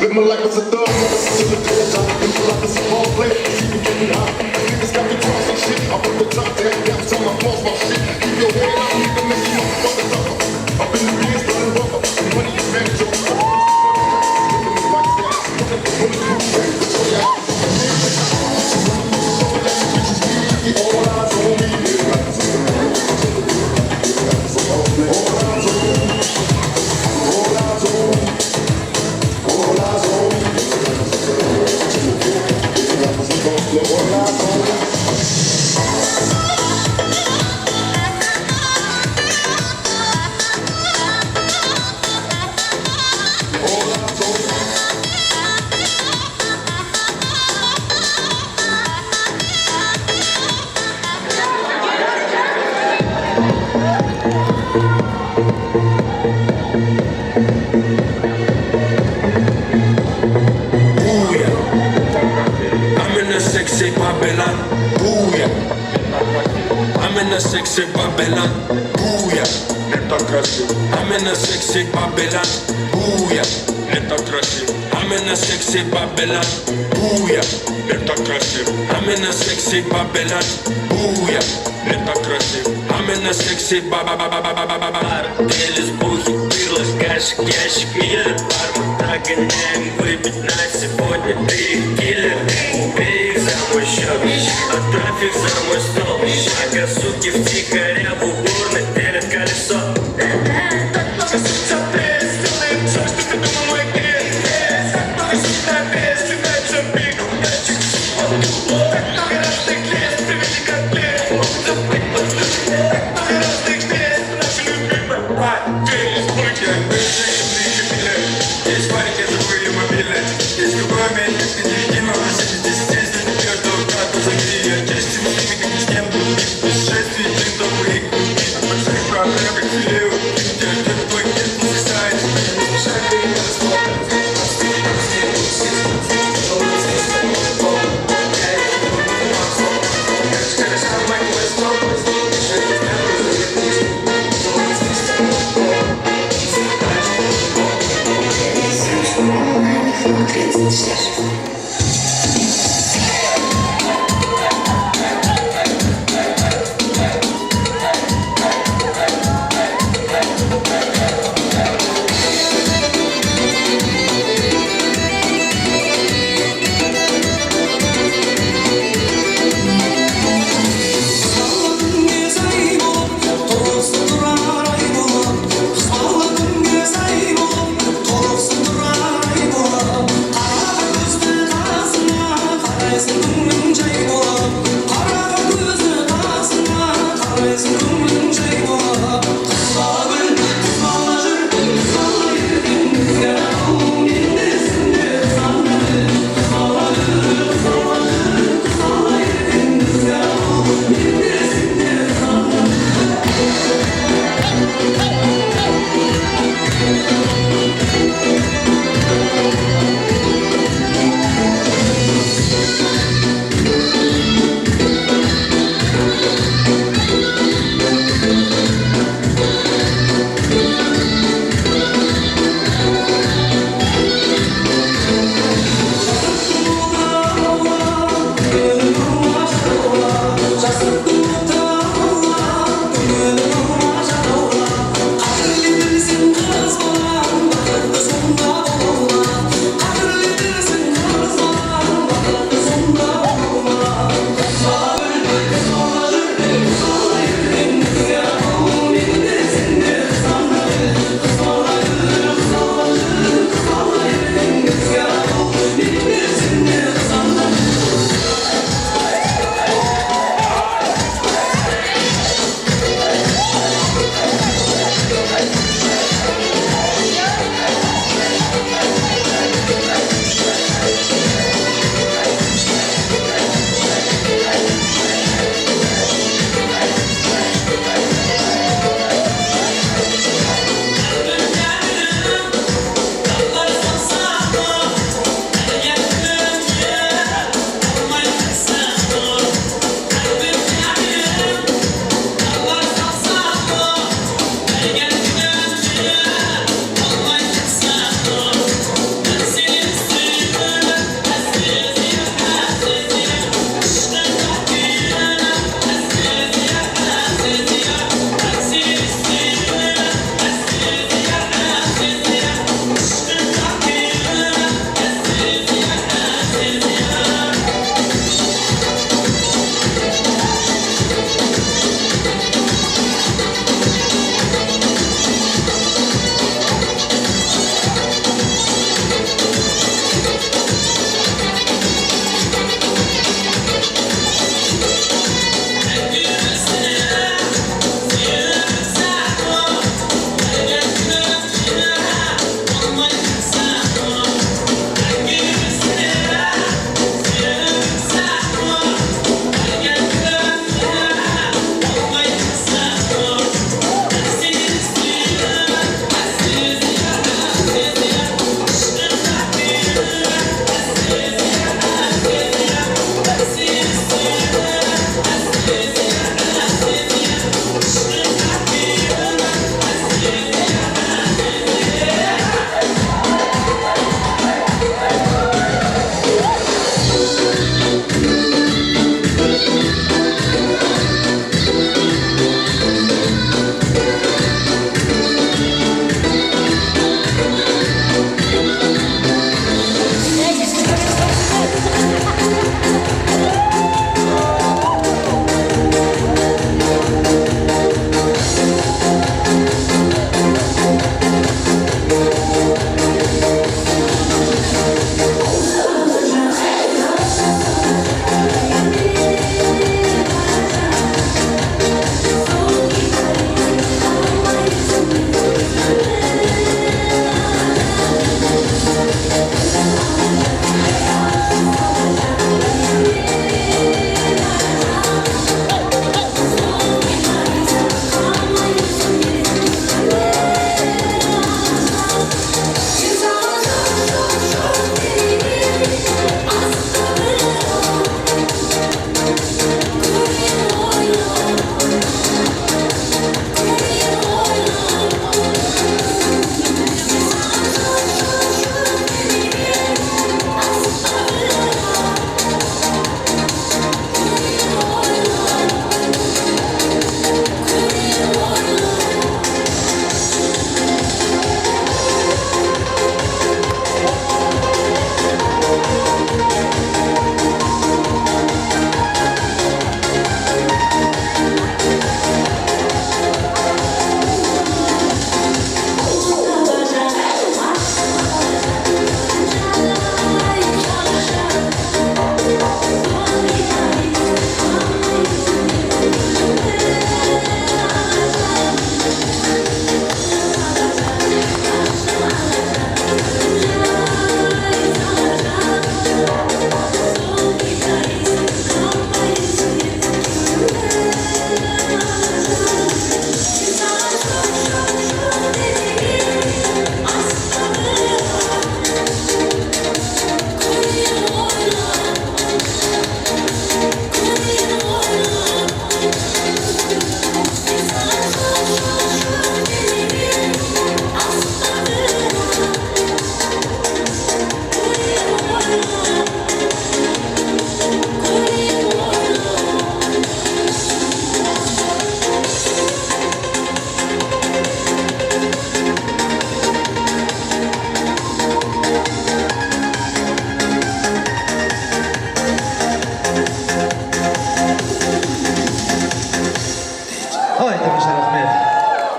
Live my life as a thug, till the day I die. Live my life as a ball player, see me getting high. Niggas got me tossing shit. I put the top down, down, so I floss my shit. Keep your head up, nigga, make you motherfuckers up. Up in the beans, running rubber. Money is bad, Joe. All eyes on me. Sexy Babylon, booyah. I'm in a sexy Babylon, booyah. Это красиво. I'm in a sexy Babylon, booyah. Это красиво. I'm in a sexy Babylon, booyah. Это красиво. I'm in a sexy Babylon, booyah. Это красиво. I'm in a sexy Babylon. Делись бухи, пирлы, кашик, ящик, миллер. Бармен, догоняем, выпить на сегодня. Ты киллер. За мой счет, отправь их за мой стол. Шага, суки, втихаря в уборной делят колесо. Сделаем все, что ты думал, мой клиент. На вес, читай, чем пикал. Так много разных лет, приведи котлет. Так много разных лет, наши любимые. Делись бухи, выжили билет. Есть парики, забыли мобильные. Есть любой момент, как невидимо, здесь. Я чаще мужчины, как ни с кем другим. Путешествие, джин, топовый и круги. Больших проблем, как филео. Тебя ждет твой кет, засай. Шаг и расход.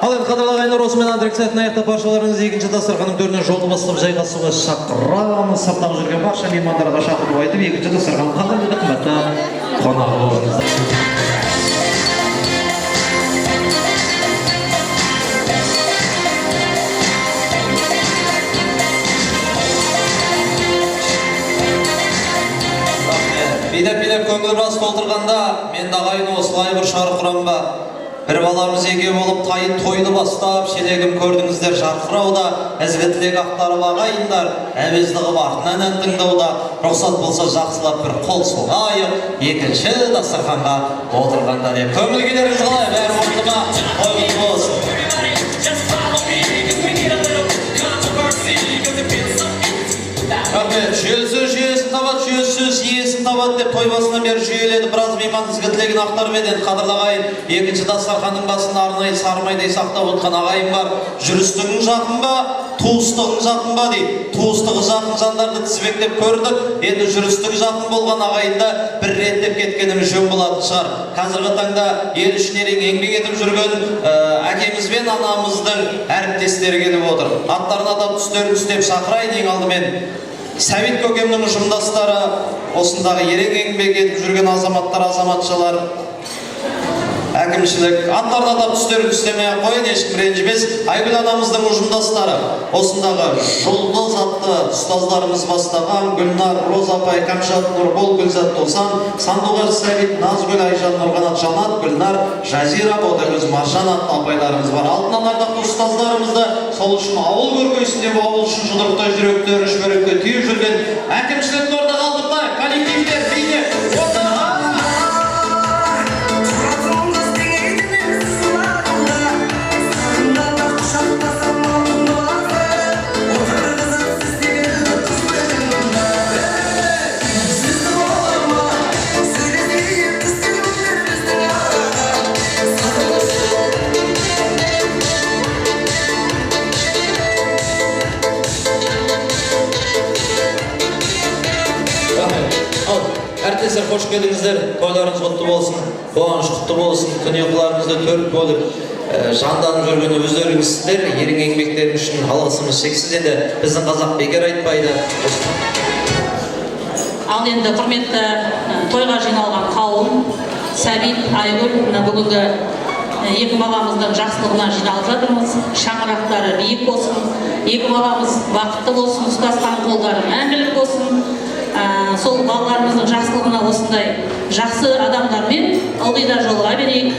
Ал енді қадірлағайындар, осымен антрексатын аяқтап баршаларыңыз екінші дастарханның төріне жолды бастап жайғасуға шақырамыз. Сырттағы жүрген барша меймандарға шақырып айтып, екінші дастархан қадірлі қымбатты қонағы болыңыздар. Билеп көңіл рас толтырғанда, мен дағайын осылай бір шарық құрам ба. Бір баламыз еге болып тайын тойды бастап, шелегім көрдіңіздер жарқырауда, ізгі тілек ақтарып ағайындар, әуездіғып артынан ән тыңдауда, рұқсат болса жақсылап бір қол соғайық, екінші дастарханға отырғанда деп. Көңіл күйлеріңіз қалай, бәрі орынды ма? Той құтты болсын. Рахмет, жүйесін табады, жүйесіз иесін табады деп той басынан бері жүйеледі. Біраз мейман ізгі тілегін ақтарып еді. Қадірлі ағайын, екінші дастарханның басында арнайы сарымайдай сақтап отқан ағайын бар. Жүрістігің жақын ба, туыстығың жақын ба дейді. Туыстығы жақын жандарды тізбектеп көрдік. Енді жүрістігі жақын болған ағайында бір реттеп кеткеніміз жөн болатын шығар. Қазіргі таңда ел үшін ерең еңбек етіп жүрген әкеміз бен анамыздың әріптестері келіп отыр. Аттарын атап түстерін түстеп шақырайын. Ең алдымен Сәбит көкемнің ұжымдастары, осындағы ерең еңбек етіп жүрген азаматтар, азаматшалар, әкімшілік, аттарын атап түстерін түстемей қойын, ешкім ренжімес. Айгүл анамыздың ұжымдастары, осындағы жұлдыз атты ұстаздарымыз бастаған Гүлнар, Роза апай, Кәмшат, Нұрбол, Гүлзат Тосан, Сандуғаш Сәбит, Назгүл, Айжан, Нұрғанат, Жанат, Гүлнар, Жазира, Ботагөз, Маржан атты апайларымыз бар. Алтынан ардақты ұстаздарымызды сол үшін ауыл көргесінде, ауыл үшін жұдырықтай жүректерін шүберекке түйіп жүрген әкімшілікті орта қалдықта, коллективдер, бейне, әріптестер, қош келдіңіздер. Тойларыңыз құтты болсын, қуаныш құтты болсын. Күн ұйқыларыңызды төрт болып жанданып жүрген өздеріңіздер, ерең еңбектерің үшін алғысымыз шексіз еді. Біздің қазақ бекер айтпайды. Ал енді құрметті тойға жиналған қауым, Сәбит, Айгүл, бүгінгі екі баламыздың жақсылығына жиналып жатырмыз. Шаңырақтары биік болсын, екі баламыз бақытты болсын, ұстасқан қолдары мәңгілік болсын. Сол балаларымыздың жақсылығына осындай жақсы адамдармен ылғи да жолға берейік.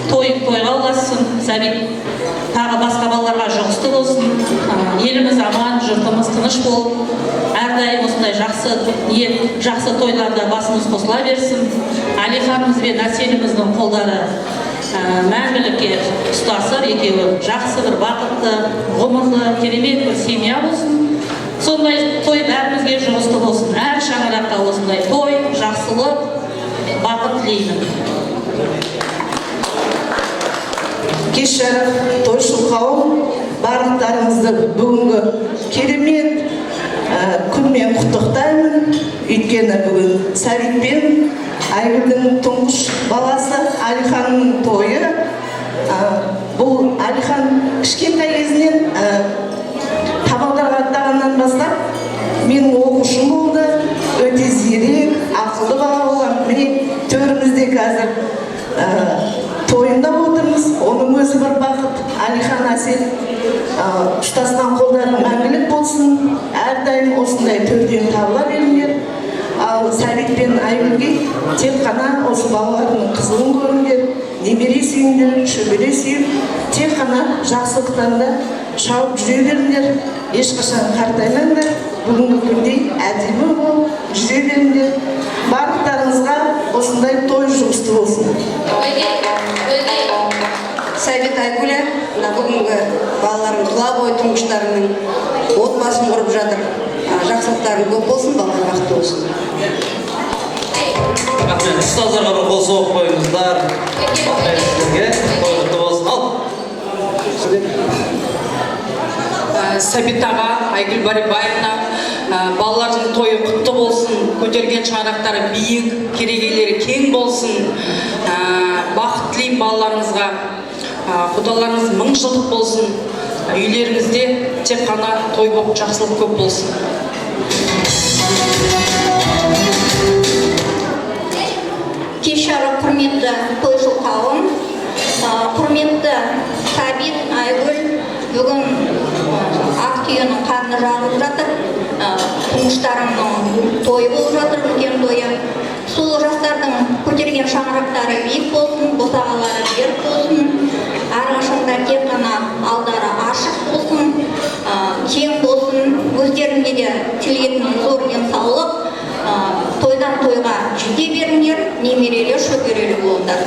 Тойың тойға ұлассын. Сәбит тағы басқа балаларға жұғысты болсын. Еліміз аман, жұртымыз тыныш болып, әрдайым осындай жақсы тойларда басымыз қосыла берсін. Әлиханымыз бен Әселіміздің қолдары мәңгілікке ұстасып, екеуі жақсы бір бақытты, ғұмырлы, керемет бір семья болсын. Сондай той бәрімізге жұғысты болсын. Әр шаңыраққа осындай той, жақсылық, бақыт тілеймін. Кеш жарық тойшыл қауым, барлықтарыңызды бүгінгі керемет күнмен құттықтаймын. Өйткені бүгін Сәбит пен Айгүлдің тұңғыш баласы Әлиханның тойы. Бұл Әлихан кішкентай кезінен табалдарға аттағаннан бастап менің оқушым болды. Өте зерек, ақылды бала болған. Міне төрімізде қазір тойында отырмыз. Оның өзі бір бақыт. Әлихан, Әсел ұштасқан қолдары мәңгілік болсын. Әрдайым осындай төрден табыла беріңдер. Ал Сәбит пен Айгүлге тек қана осы балалардың қызығын көріңдер, немере сүйіңдер, шөбере сүйіп, тек қана жақсылықтарында шауып жүре беріңдер. Ешқашан қартаймаңдар. Бүгінгі күндей әдемі болып жүре беріңдер. Барлықтарыңызға осындай той жұғысты болсын. Сәбит, Айгүл, бүгінгі балалардың тұла бойы тұңғыштарының отбасын құрып жатыр. Жақсылықтарын көп болсын, балалар бақытты болсын. Рахмет, ұстаздарға бір қол соғып қойыңыздар. Сіздерге той құтты болсын. Ал. Сәбит аға, Айгүл Барибаевна, балалардың тойы құтты болсын, көтерген шаңырақтары биік, керегелері кең болсын. Бақыт тілеймін балаларыңызға. Құдаларыңыз мың жылдық болсын. Үйлеріңізде тек қана той болып жақсылық көп болсын. Кеш жарық құрметті тойшыл қауым, құрметті Сәбит, Айгүл, бүгін ақ түйенің қарны жарылып жатыр, тұңғыштарымның тойы болып жатыр, үлкен тойы. Сол жастардың көтерген шаңырақтары биік болсын, босағалары берік болсын, әрқашанда тек қана алдары ашық болсын, кең болсын, өздерінде де тілеген зор денсаулық, тойдан тойға жете беріңдер, немерелер шөберелі болыңдар.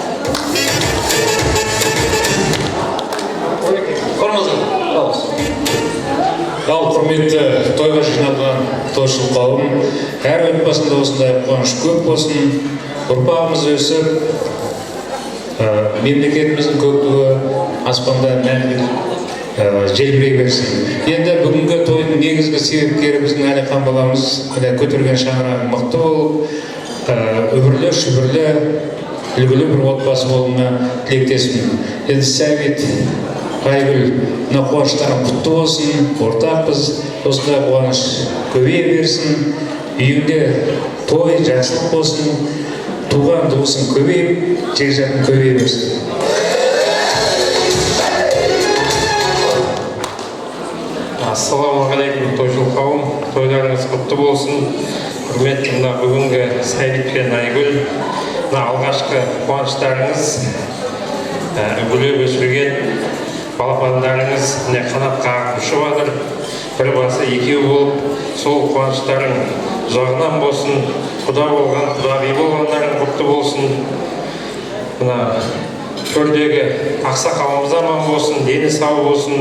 Ал құрметті тойға жиналған тойшыл қауым, әр отбасында осындай қуаныш көп болсын, ұрпағымыз өсіп, мемлекетіміздің көк туы аспанда мәңгілік желбірей берсін. Енді бүгінгі тойдың негізгі себепкері біздің Әлихан баламыз көтерген шаңырағы мықты болып, өмірлі, шүбірлі, үлгілі бір отбасы болуына тілектеспін. Енді Сәбит, Айгүл, мына қуаныштарың құтты болсын, ортақпыз, осындай қуаныш көбейе берсін, үйіңде той, жақсылық болсын, туған туысың көбейіп, жекжатын көбейе берсін. Ассалаумағалейкум, тойшыл қауым, тойларыңыз құтты болсын. Құрметті мына бүгінгі Сәбит пен Айгүл, мына алғашқы қуаныштарыңыз, үгілеп өсірген балапандарыңыз қанат қағып ұшып жатыр. Бір басы екеу болып, сол қуаныштарың жағынан болсын, құда болған, құдағи болғандарың құтты болсын. Мына төрдегі ақсақалымыз аман болсын, дені сау болсын.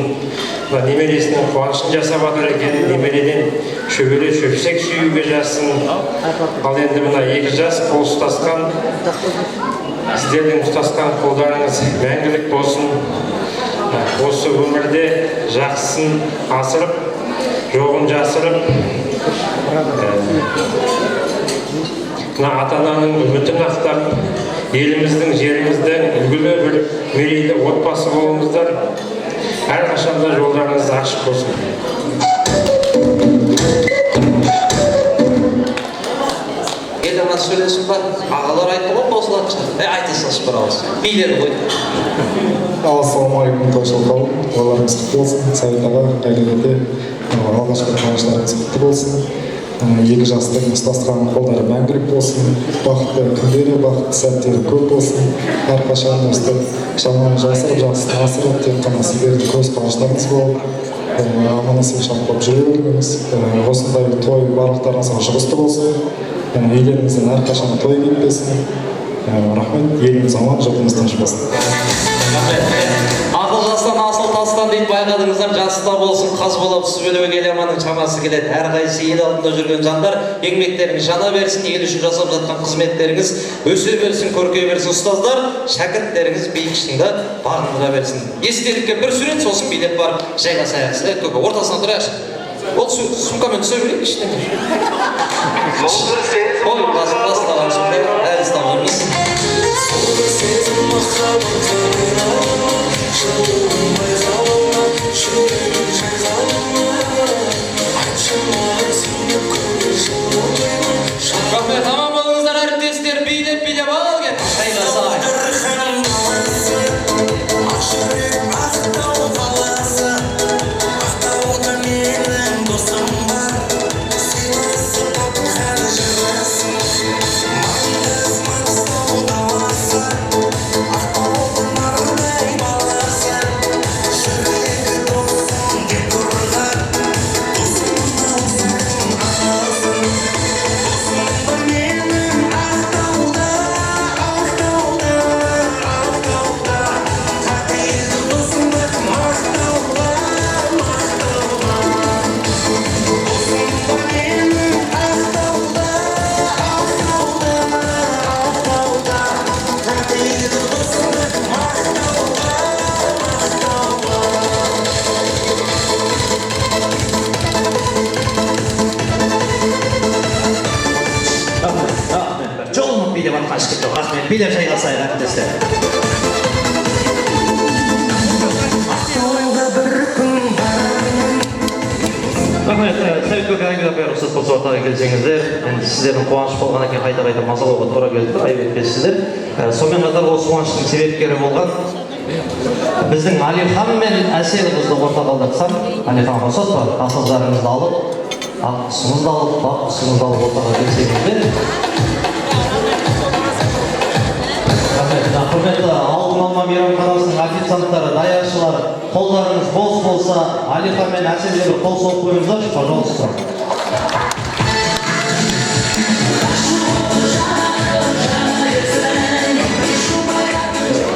Мына немересінің қуанышын жасап жатыр екен, немереден шөбере шөпсек сүюге жазсын. Ал енді мына екі жас қол ұстасқан, сіздердің ұстасқан қолдарыңыз мәңгілік болсын. Осы өмірде жақсысын асырып, жоғын жасырып, ата-ананың үмітін ақтап, еліміздің, жеріміздің үлгілі бір мерейлі отбасы болыңыздар. Әрқашанда жолдарыңыз ашық болсын. Елден сөйлесін ба? Ағалар айтты ғой, қосылатын шығар. Айта салшы бір ауыз. Билер ғой. Ассалаумағалейкум, тойшыл қауым, тойларыңыз құтты болсын. Сәбит аға, қайырлы алғашқы қуаныштарыңыз құтты болсын. Екі жастың ұстасқан қолдары мәңгілік болсын. Бақытты күндері, бақытты сәттері көп болсын. Әрқашан өстіп, шаманы жасырып, жақсысын асырып, тек қана сіздердің көз қуаныштарыңыз болып, аман-есен шат болып жүре беріңіз. Осындай той барлықтарыңызға жұғысты болсын. Үйлеріңізден әрқашан той кетпесін. Рахмет, еліміз аман, жұртымыз тыныш болсын. Ақыл жастан асыл тастан дейді, байқадыңыздар, жаста болсын, қаз болып сүбелеуге келеманның шамасы келеді. Әрқайсысы ел алдында жүрген жандар, еңбектеріңіз жана берсін, ел үшін жасап жатқан қызметтеріңіз өсе берсін, көркейе берсін. Ұстаздар, шәкірттеріңіз биік шыңда бағындыра берсін. Естелікке бір сурет, сосын билеп барып жайғасайық. Сіздер көке ортасына тұрайықшы. Ол сумкамен түсе білейік іштен. Ой, бастаған сұмда әлі ұстап жүрміз. Рахмет, аман болыңыздар, әріптестер, билеп ал кет. Билеп жайғасайық әріптестер. Рахмет, Сәбит көке әңгіме рұқсат болса ортаға келсеңіздер, енді сіздердің қуаныш болған екен қайта мазалауға тура келді, айып етпейсіздер. Сонымен қатар осы қуаныштың себепкері болған біздің Алихан мен Әсел қызды ортаға алдырсам, Алихан рұқсат па? Ақыздарыңызды алып, ақ құсыңызды алып, бақ құсыңызды алып ортаға келсеңіздер. Құрметті Алтын Алма мейрамханасының официанттары, даяшылар, қолдарыңыз бос болса, Алихан мен Әселге бір қол соғып қойыңыздаршы, пожалуйста.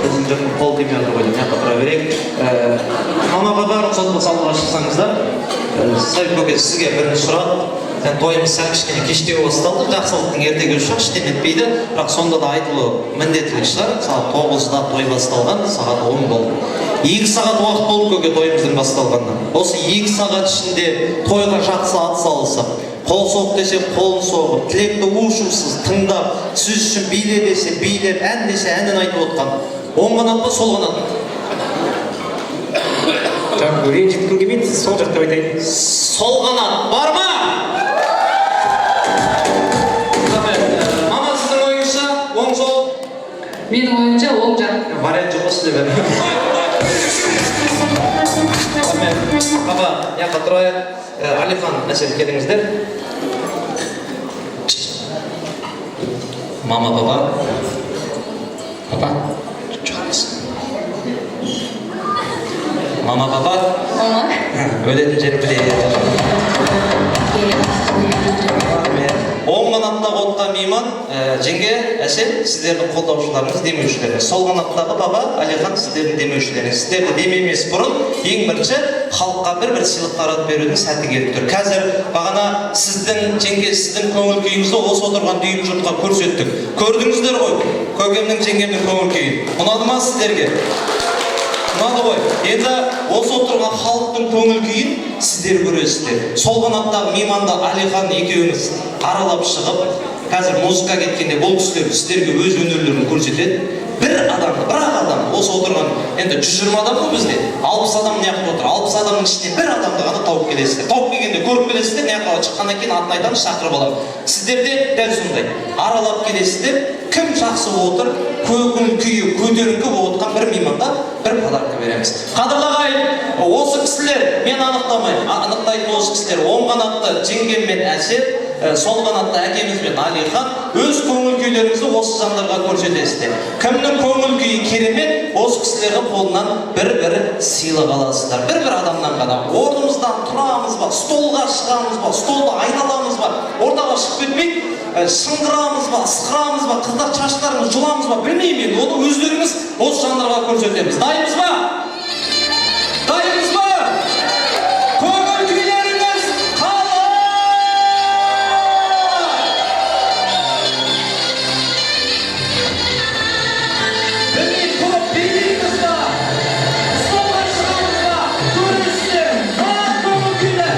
Біздің жұрттың қол тимей отыр ғой, мына тұра берейік. Мама баба рұқсат болса алға шықсаңыздар. Сәбит көке, сізге бірінші сұрақ. Тойымыз сәл кішкене кештеу басталды, жақсылықтың ертегі ұшақ іштен етпейді, бірақ сонда да айтылу міндеттілік шығар. Сағат 9-да той басталған, сағат 10 болды. 2 сағат уақыт болды көке тойымыздың басталғаннан. Осы 2 сағат ішінде тойға жақсы атсалысып, қол соқ десе қолын соғып, тілекті у-шусыз тыңдап, сіз үшін биле десе билеп, ән десе әнін айтып отқан. Оң қанат па, сол қанат? Ренжіткім келмейді, сіз сол жақта айтайын. Сол қанат бар ма? Мама, сіздің ойыңызша оң сол? Менің ойымша оң жақ. Вариант жоқ осы деп. Баба, яққа тұрайық. Алихан, Әсел келіңіздер. Мама, баба. Баба. Мама, баба. Мама. Өлетін жер біледі. Оң қанаттағы отқа мейман, жеңге, Әсел, сіздердің қолдаушыларыңыз, демеушілеріңіз. Сол қанаттағы баба, Алихан, сіздердің демеушілеріңіз. Сіздерді демемес бұрын, ең бірінші халыққа бір сыйлық таратып берудің сәті келіп тұр. Қазір бағана сіздің жеңге, сіздің көңіл күйіңізді осы отырған дүйім жұртқа көрсеттік. Көрдіңіздер ғой, көкемнің жеңгемнің көңіл күйін. Ұнады ма сіздерге? Ұнады ғой. Енді осы отырған халықтың көңіл күйін сіздер көресіздер. Сол қанаттағы мейманды Алихан екеуіңіз аралап шығып, қазір музыка кеткенде бұл кісілер сіздерге өз өнерлерін көрсетеді. Бір адам осы отырған, енді 120 адам ғой бізде, 60 адам не қылып отыр, 60 адамның ішінде бір адамды ғана тауып келесіздер. Тауып келгенде көріп келесіздер, не қылып шыққаннан кейін атын айтамыз, шақырып аламыз. Сіздер де дәл сондай аралап келесіздер, кім жақсы отыр, көңіл күйі көтеріңкі болып отқан бір мейманға бір подарка береміз. Қадірлі осы кісілер, мен анықтайтын осы кісілер, оң қанатты жеңгем мен Әсел, сол қанатты әкеміз бен Алихан өз көңіл күйлеріңізді осы жандарға көрсетесіздер. Кімнің көңіл күйі керемет, осы кісілердің қолынан бір сыйлық аласыздар. Бір адамнан ғана. Орнымыздан тұрамыз ба, столға шығамыз ба, столды айналамыз ба, ортаға шығып кетпей, шыңғырамыз ба, ысқырамыз ба, қыздар шаштарымыз жұламыз ба, білмеймін енді. Оны өздеріңіз осы жандарға көрсетеміз. Дайынбыз ба? Дайынбыз ба? Көңіл күйлеріңіз қалай? Білмеймін, көп билейміз ба? Столға шығамыз ба? Көресіздер, қалай көңіл күйлі?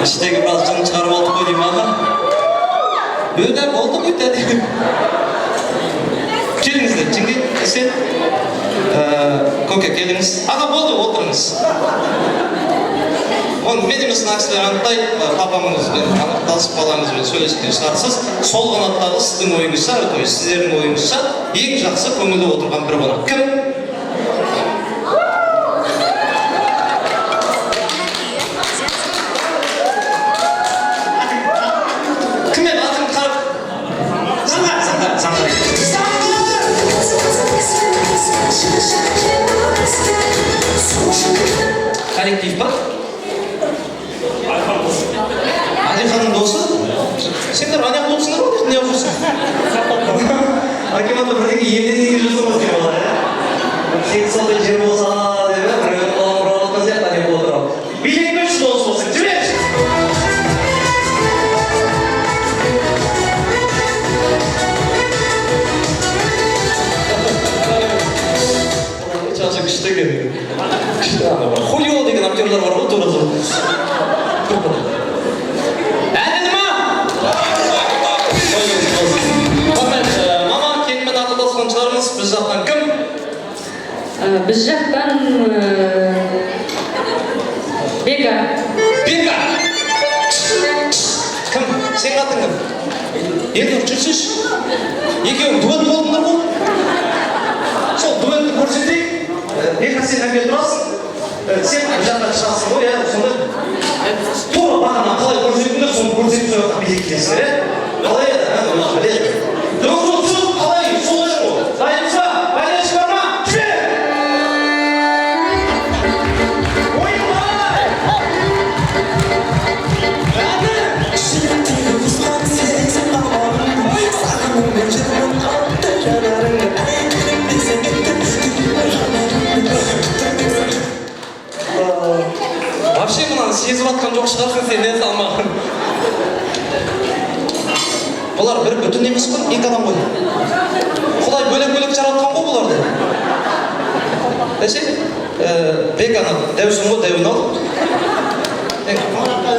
Іштегі біраз жын шығарып алдық қой деймін аға. Өйдер болды ғой дәді. Келіңіздер, жеңге, Әсел. Көке, келіңіз. Аға болды, отырыңыз. Оны мен емес мына кісілер анықтайды, папамызбен, анықтасып балаңызбен сөйлескен шығарсыз. Сол қанаттағы сіздің ойыңызша, сіздердің ойыңызша ең жақсы көңілді отырған бір қонақ. Кім? Кім бар? Алиханның досы? Сендер аяқ досыңдар ғой, не оқырсың? Акиматта бірдеңе емдене жүрсің ғой сен олар, ә? Сен сондай жер болса деп, біреуін ұратқан сияқты не болып отырады. Билетпеші дос болсың, жіберші! Жасы күшті екен. Күшті ана бар. Хулио деген актерлар бар ғой, тура тұр. Әнеді ма? Мама, келінмен ақылдасқан шығармыз. Біз жақтан кім? Біз жақтан Бега. Бега! Кім? Сен қатын кім? Енді жүрсінші. Екеуің дуэт болдыңдар ғой? Сол дуэтті көрсетейік. Екі сен әңгіме тұрасың. Сен жақтан шығасың ғой, сонда тура бағана қалай көрсетіңдер, соны көрсетіп сояққа билеттесіңдер, ә? Қалай еді? Дөңгөк қалай? Солай ғой. Дайынсыз ба? Байланыс бар ма? Жүре! Ойын бар! Вообще мынаны сезіп атқан жоқ шығарсың сен, не салмағын. Бұлар бір бүтін емес қой, екі адам ғой. Құдай бөлек-бөлек жаратқан ғой бұларды. Десе, Беканы дәусің ғой, дәуін ал.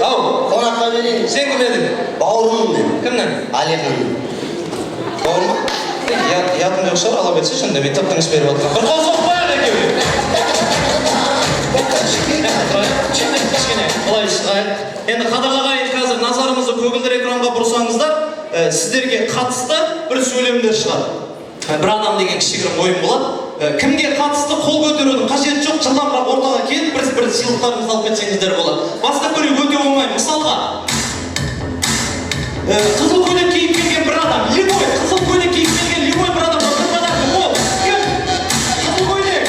Ау, Қонаққа берейін. сен кім едің? Бауырым мен. Кімнің? Алиханның. Бауыр ма? Ятым жоқ шығар, ала берсе шынында мен таптың іс беріп атқан. Бір қол соқпайық екеуі. Қалай шығайық? Енді қадағалайын, қазір назарымызды көгілдір экранға бұрсаңыздар, сіздерге қатысты бір сөйлемдер шығады. Бір адам деген кішігірім ойын болады. Кімге қатысты қол көтерудің қажеті жоқ, жылдамырақ ортаға келіп, бір сыйлықтарыңызды алып кетсеңіздер болады. Бастап көрейік, өте оңай. Мысалға, қызыл көйлек киіп келген бір адам, любой қызыл көйлек киіп келген любой бір адам, кім? Қызыл көйлек.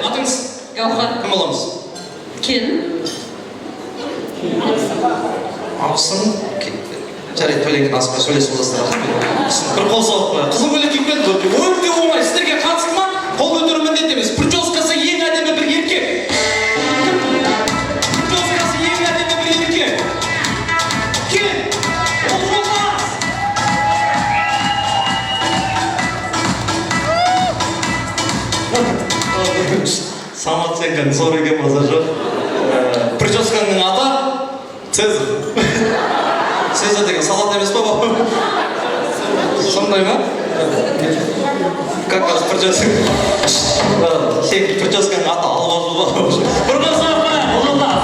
Атыңыз? Гаухар. Кім боламыз? Келін. Аусын. Жарайды, төленген асықпай сөйлесіп отырсыздар. Бір қол соғып қояйық. Қызыл көйлек киіп келді. Өте оңай. Сіздерге қатысты ма? Қол көтеру міндет емес. Прическасы ең әдемі бір еркек. Прическасы ең әдемі бір еркек. Кел. Ол жолдас. Самооценкаң зор екен базар жоқ. Прическаңның аты Цезарь. Цезарь деген салат емес па бабам? Сондай ма? Как раз прическаң? Сен прическаңның аты алуа жолда. Бір қосаққа, ұлылас.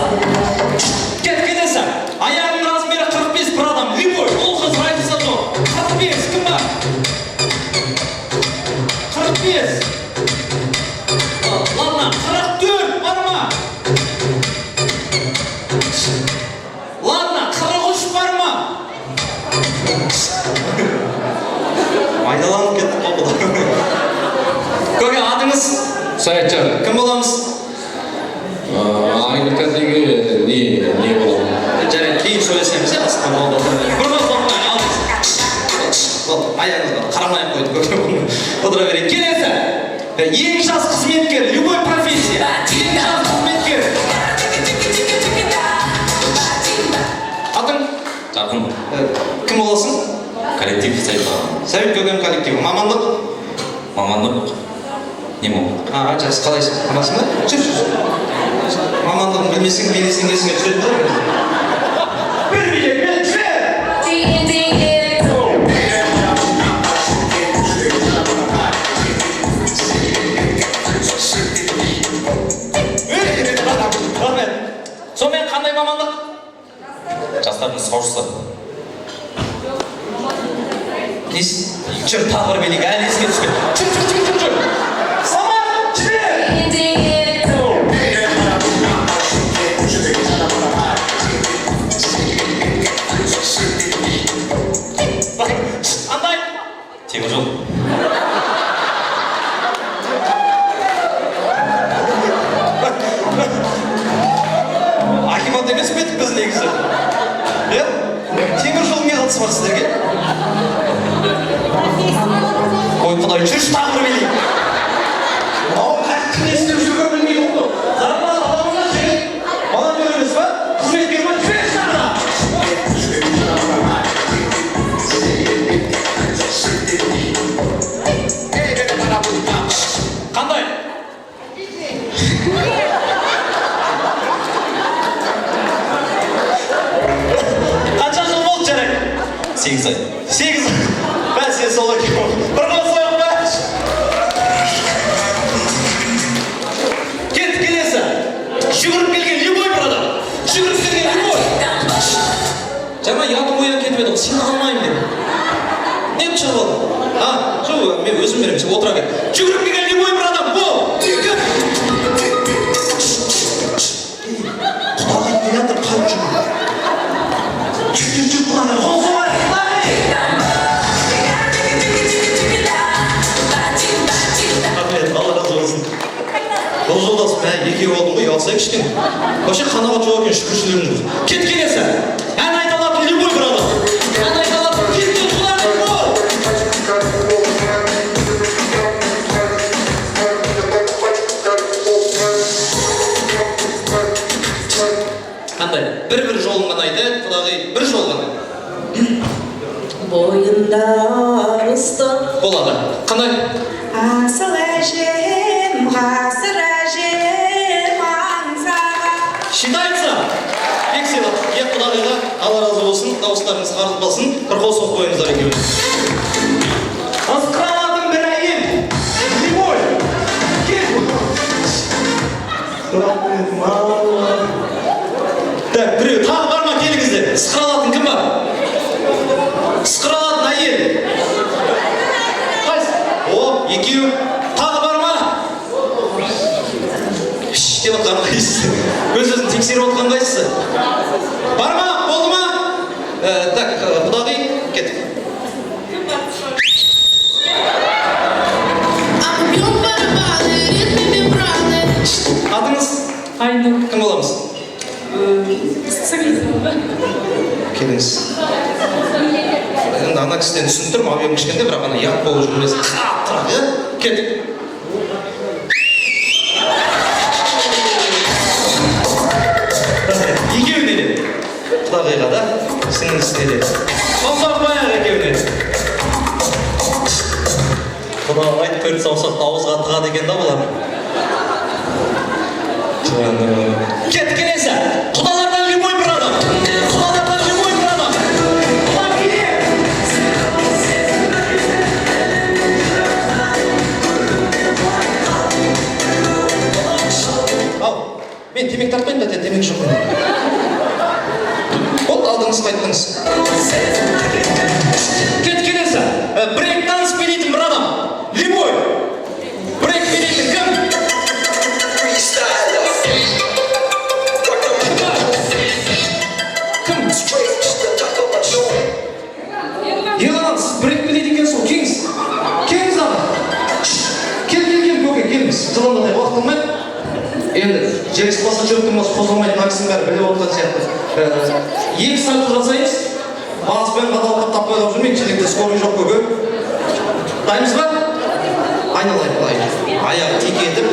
Келесі. Аяғының размері 45 бір адам. Любой, ол қыз айтылса жоқ. 45, кім бар? 45. Ладно, 44 бар ма? Ладно, 43 бар ма? Айдаланып кеттік қой бұда. Көке, атыңыз? Саятжан. Кім боламыз? Айныкадегі не болады? Жарайды, кейін сөйлесеміз, басқа болды. Бір қыз оқымай, алыңыз. Аяғыңызға қарамай қойды, көке. Отыра берейік. Келесі. Ең жас қызметкер, любой профессия. Ең жас қызметкер. Атың? Жарқын. Кім боласың? Коллектив Сәбит. Сәбит көкем коллективі. Мамандық? Мамандық. Не мамандық? Жас қалайсың? Қамасың ба? Жүр. Мамандығын білмесең, бейнесің есіңе түседі ғой. Бір билет, бел, жүре! Сонымен қандай мамандық? Жастардың спортшысы. Жүр, тағы бір билік, әлі еске түспеді. Жүр. Самат, жүре! жүріс тағыр билейді. Мынау кім не істеп жүргенін білмейді ғой. Зарплата аламыз ба жігіт? Волонтер емес па? Қызметкер ма? Жүрек жағына. Қандай? Қанша жыл болды жарайды? 8 ай. 8 бәс сен сол екен. Bir қол сояқ бәс. Кеттік келесі. Жүгіріп келген любой бір адам. Жүгіріп келген любой. Жаңа ятым оян кетіп еді ғой, сені алмаймын деп. Не пұшақ болды? Жоқ, мен өзім беремін, сен отыра кел. Жүгіріп келген любой бір адам, бұл. Құдағай келатыр, қалып жүр. Жүр, құдағай, қол соғай, құдағай. Рахмет, Алла разы болсын. Бұл жолдасым, екеуі болдың ғой, алсай кішкене. Вообще қанағат жоқ екен, шүкіршілігім жүрді. Кет келесі. Ән айта алатын любой бір адам. Ән айта алатын кеткен құдағай бол. Қандай? Бір жолын ғана айтады, құдағай, бір жол ғана. Бойында ыстық Болады. Қандай? асыл әжем, ғасыр әжем аңсаған. Считается? Ексел, құдағайға Алла разы болсын, дауыстарыңыз қарызбасын, бір қол соғып қойыңыздар екеуі. Ысқыралатын бір әйел. Любой. Кел. Так, біреу, тағы бар ма келіңіздер? Ысқыралатын кім бар? Ысқыралатын әйел. Қайсы? О, екеу. Тағы бар ма? Деп отқан қайсысы? Өз-өзін тексеріп отқан қайсысы? Бар ма? Болды ма? Так, құдағи, кеттік. Атыңыз? Айнұр. Кім боламыз? Келіңіз. Енді ана кісіден түсініп тұрмын, абиым кішкенде, бірақ ана ят болып жүрмес. Қаттырақ, иә? Кеттік. Екеуіне де. Құдағайға да, сіңілісіне де. Саусақ баяғы екеуіне. Құдағай төрт саусақты ауызға тығады екен да бұлар. Кеттік келесі. Құдалардан любой бір адам. Құдалардан любой бір адам. Құда келе. Ал, мен темек тартпаймын да, темек жоқ. Болды, алдыңыз қайттыңыз. Кеттік келесі. Брейк данс билейтін бір адам. Любой. Брейк билейтін кім? Еланам, сіз брейк билейді екенсіз ғой, келіңіз. Келіңіз ана. Кел, көке, келіңіз. Жыландағай уақыт қылмай. Енді, жеріс баса жүріктің басы қозғалмайтын аксың бәрі біліп отырған сияқты. 2 сағат жасаймыз. Бағыспен қаталқат таппайлап жүрмейік, челекте скорый жоқ көке. Дайымыз ба? Айналайын, былай. Аяғы тек етіп,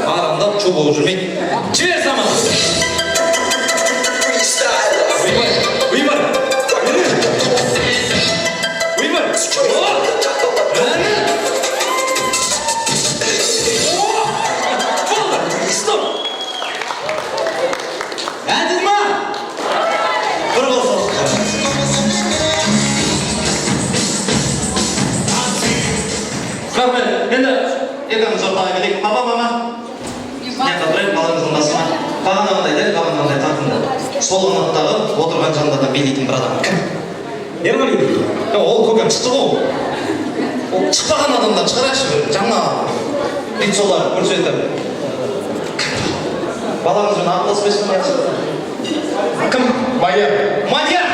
арандап, шу болып жүрмейік. Жібер заман! Уймар! Стоп! Әділ ма? Бір қол рахмет. Енді екеуміз ортаға келейік. Папа, мама. Мен қадырайым, балаңыздың басына. Бағанағындай дәл, бағанағындай тартынды. Сол қанаттағы отырған жандардан билейтін бір адам. Кім? Ерғали. Ол көкем шықты ғой. Ол шықпаған адамдан шығарайықшы бір жаңа лицолар көрсетіп. Балаңызбен ақылдаспайсың ба? Кім? Мадияр. Мадияр!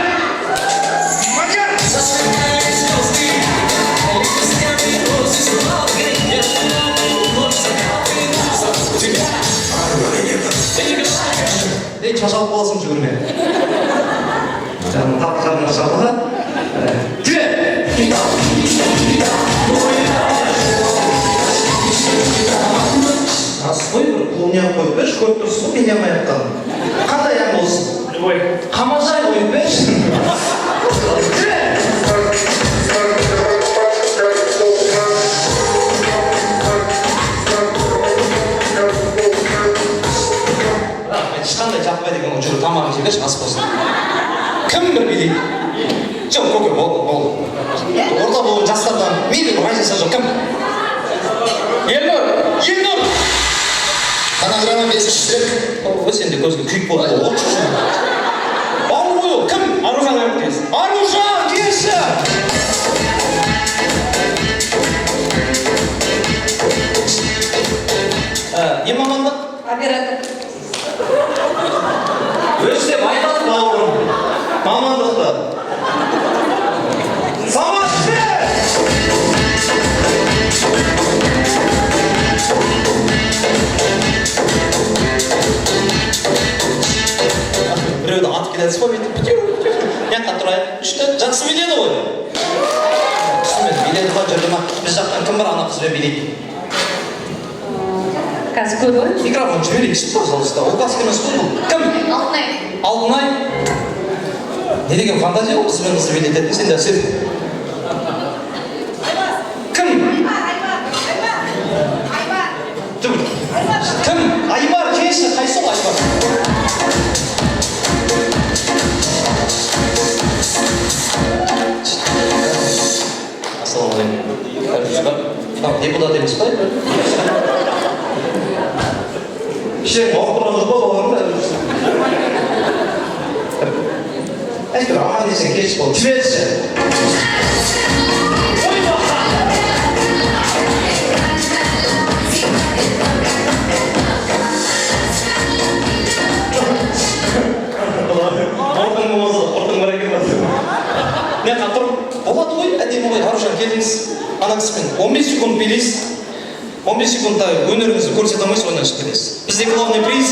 Мадияр! Ей, шашалып қаласың жүгірме. Тағы қарыңыз шалға. Жүре! берші, көріп тұрсыз ғой менен аяқтан. Қандай ән болсын? Ой, Қамажай қойып берші. Ешқандай жақпайды екен ғой, жүр тамағын жей берші, ас болсын. Кім бір билейді? Жоқ, көке, ол. Орта болған жастардан мейлі бір қайсысы жоқ, кім? Елнұр! Фонограмма 5-ші трек. О, сенде көзге күйік болды, отшы үшін. Ауыр ғой ол, кім? Аружан әріптес. Аружан, келші! Не мамандық? Оператор. Өстеп айтады бауырым. Мамандықты. Саматшы! Біреуді атып келеді спа бүйтіп яққа тұрайық. Үшті жақсы биледі ғой. Түсінмеді, биледі ғой жүрді ма? Біз жақтан кім бар ана қызбен билейді? Қазір көріп Микрофон жіберейікші, пожалуйста. Ол басқа емес қой бұл. Кім? Алтынай. Алтынай? Не деген фантазия ол қызбен қызды билететін сен дәл сөз. Кім? Кім? Айбар, келші, қайсы ол Айбар? Ассалаумағалейкум. Депутат емес па? Кішкене оқып тұрғаныңыз ба бауырым? Әйтеуір аман есен кеш бол. Жіберші. Ортың бар екен ба? Мен қатыр. Болады ғой, әдемі ғой. Аружан келдіңіз. Ана кісімен 15 секунд билейсіз. 15 секундта өнеріңізді көрсете алмайсыз, ойнан шығып кетесіз. Бізде главный приз.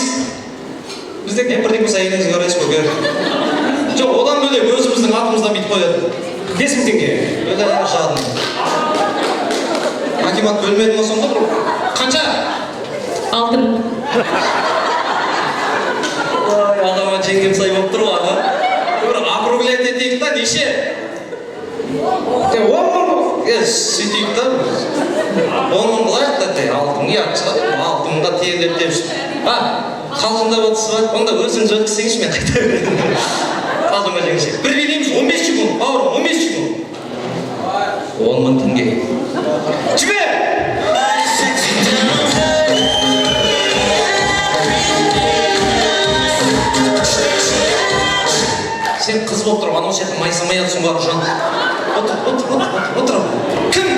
Бізде бірден болса әйеліңізге қарайсыз ғой. Жоқ, одан бөлек өзіміздің атымыздан бүйтіп қояды. 5000 теңге. Өлі шағын. Акимат бөлмеді ма сонда бір? Қанша? 6. Ой, ағама жеңгем сай болып тұр ғой, бір округлять етейік та, неше? 10 мың сөйтейік та 10 мың қылайық та 6 мың ұят шығады 6 мыңға тегілеп деп қалжыңдап отырсыз ба? Онда өзіңіз өткізсеңізші мен қайта беремін қалжыңға жеңіше бір билейміз 15 секунд бауырым 15 секунд 10 мың теңге жібер! Сен қыз болып тұрып, анау сияқты майсамай атсың ба Аружан? Отыр. Кім?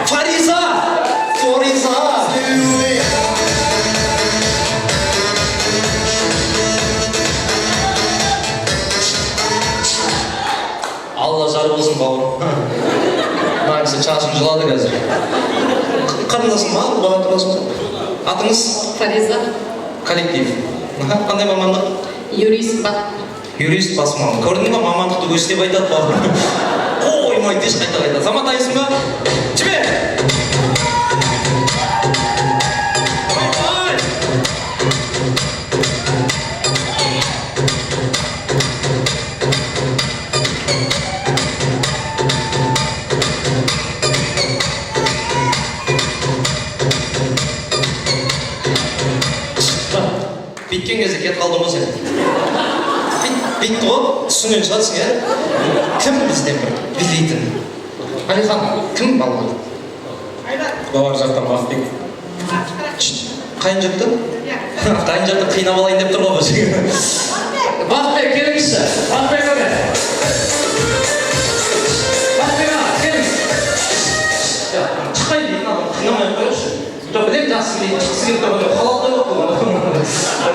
Фариза! Алла жар болсын бауырым. Мына кісі шашын жылады қазір. Қарындасың ма? Бара тұрасың ба? Атыңыз? Фариза. Коллектив. Қандай мамандық? Юрист ба. Юрист бас маман. Көрдің ба мамандықты өстеп айтады бауырым. Қоймайды еш қайта. Заматайсың ба? Жібер! Биткен кезде кет қалдың ғой сен. Битті ғой, түсінген шығарсың, ә? Кім бізден бір билейтін? Алихан, кім балалар? Балар жақтан Бақбек. Қайын жұртты? Қайын жұртты қинап алайын деп тұр ғой бұл. Бақбек, келіңізші. Бақбек өте. Бақбек аға, келіңіз. Шықпай дейтін адам, қинамай қойыршы. Жоқ, білем жақсы дейді, шықсы келіп тұрғанда халалдай болып бұл.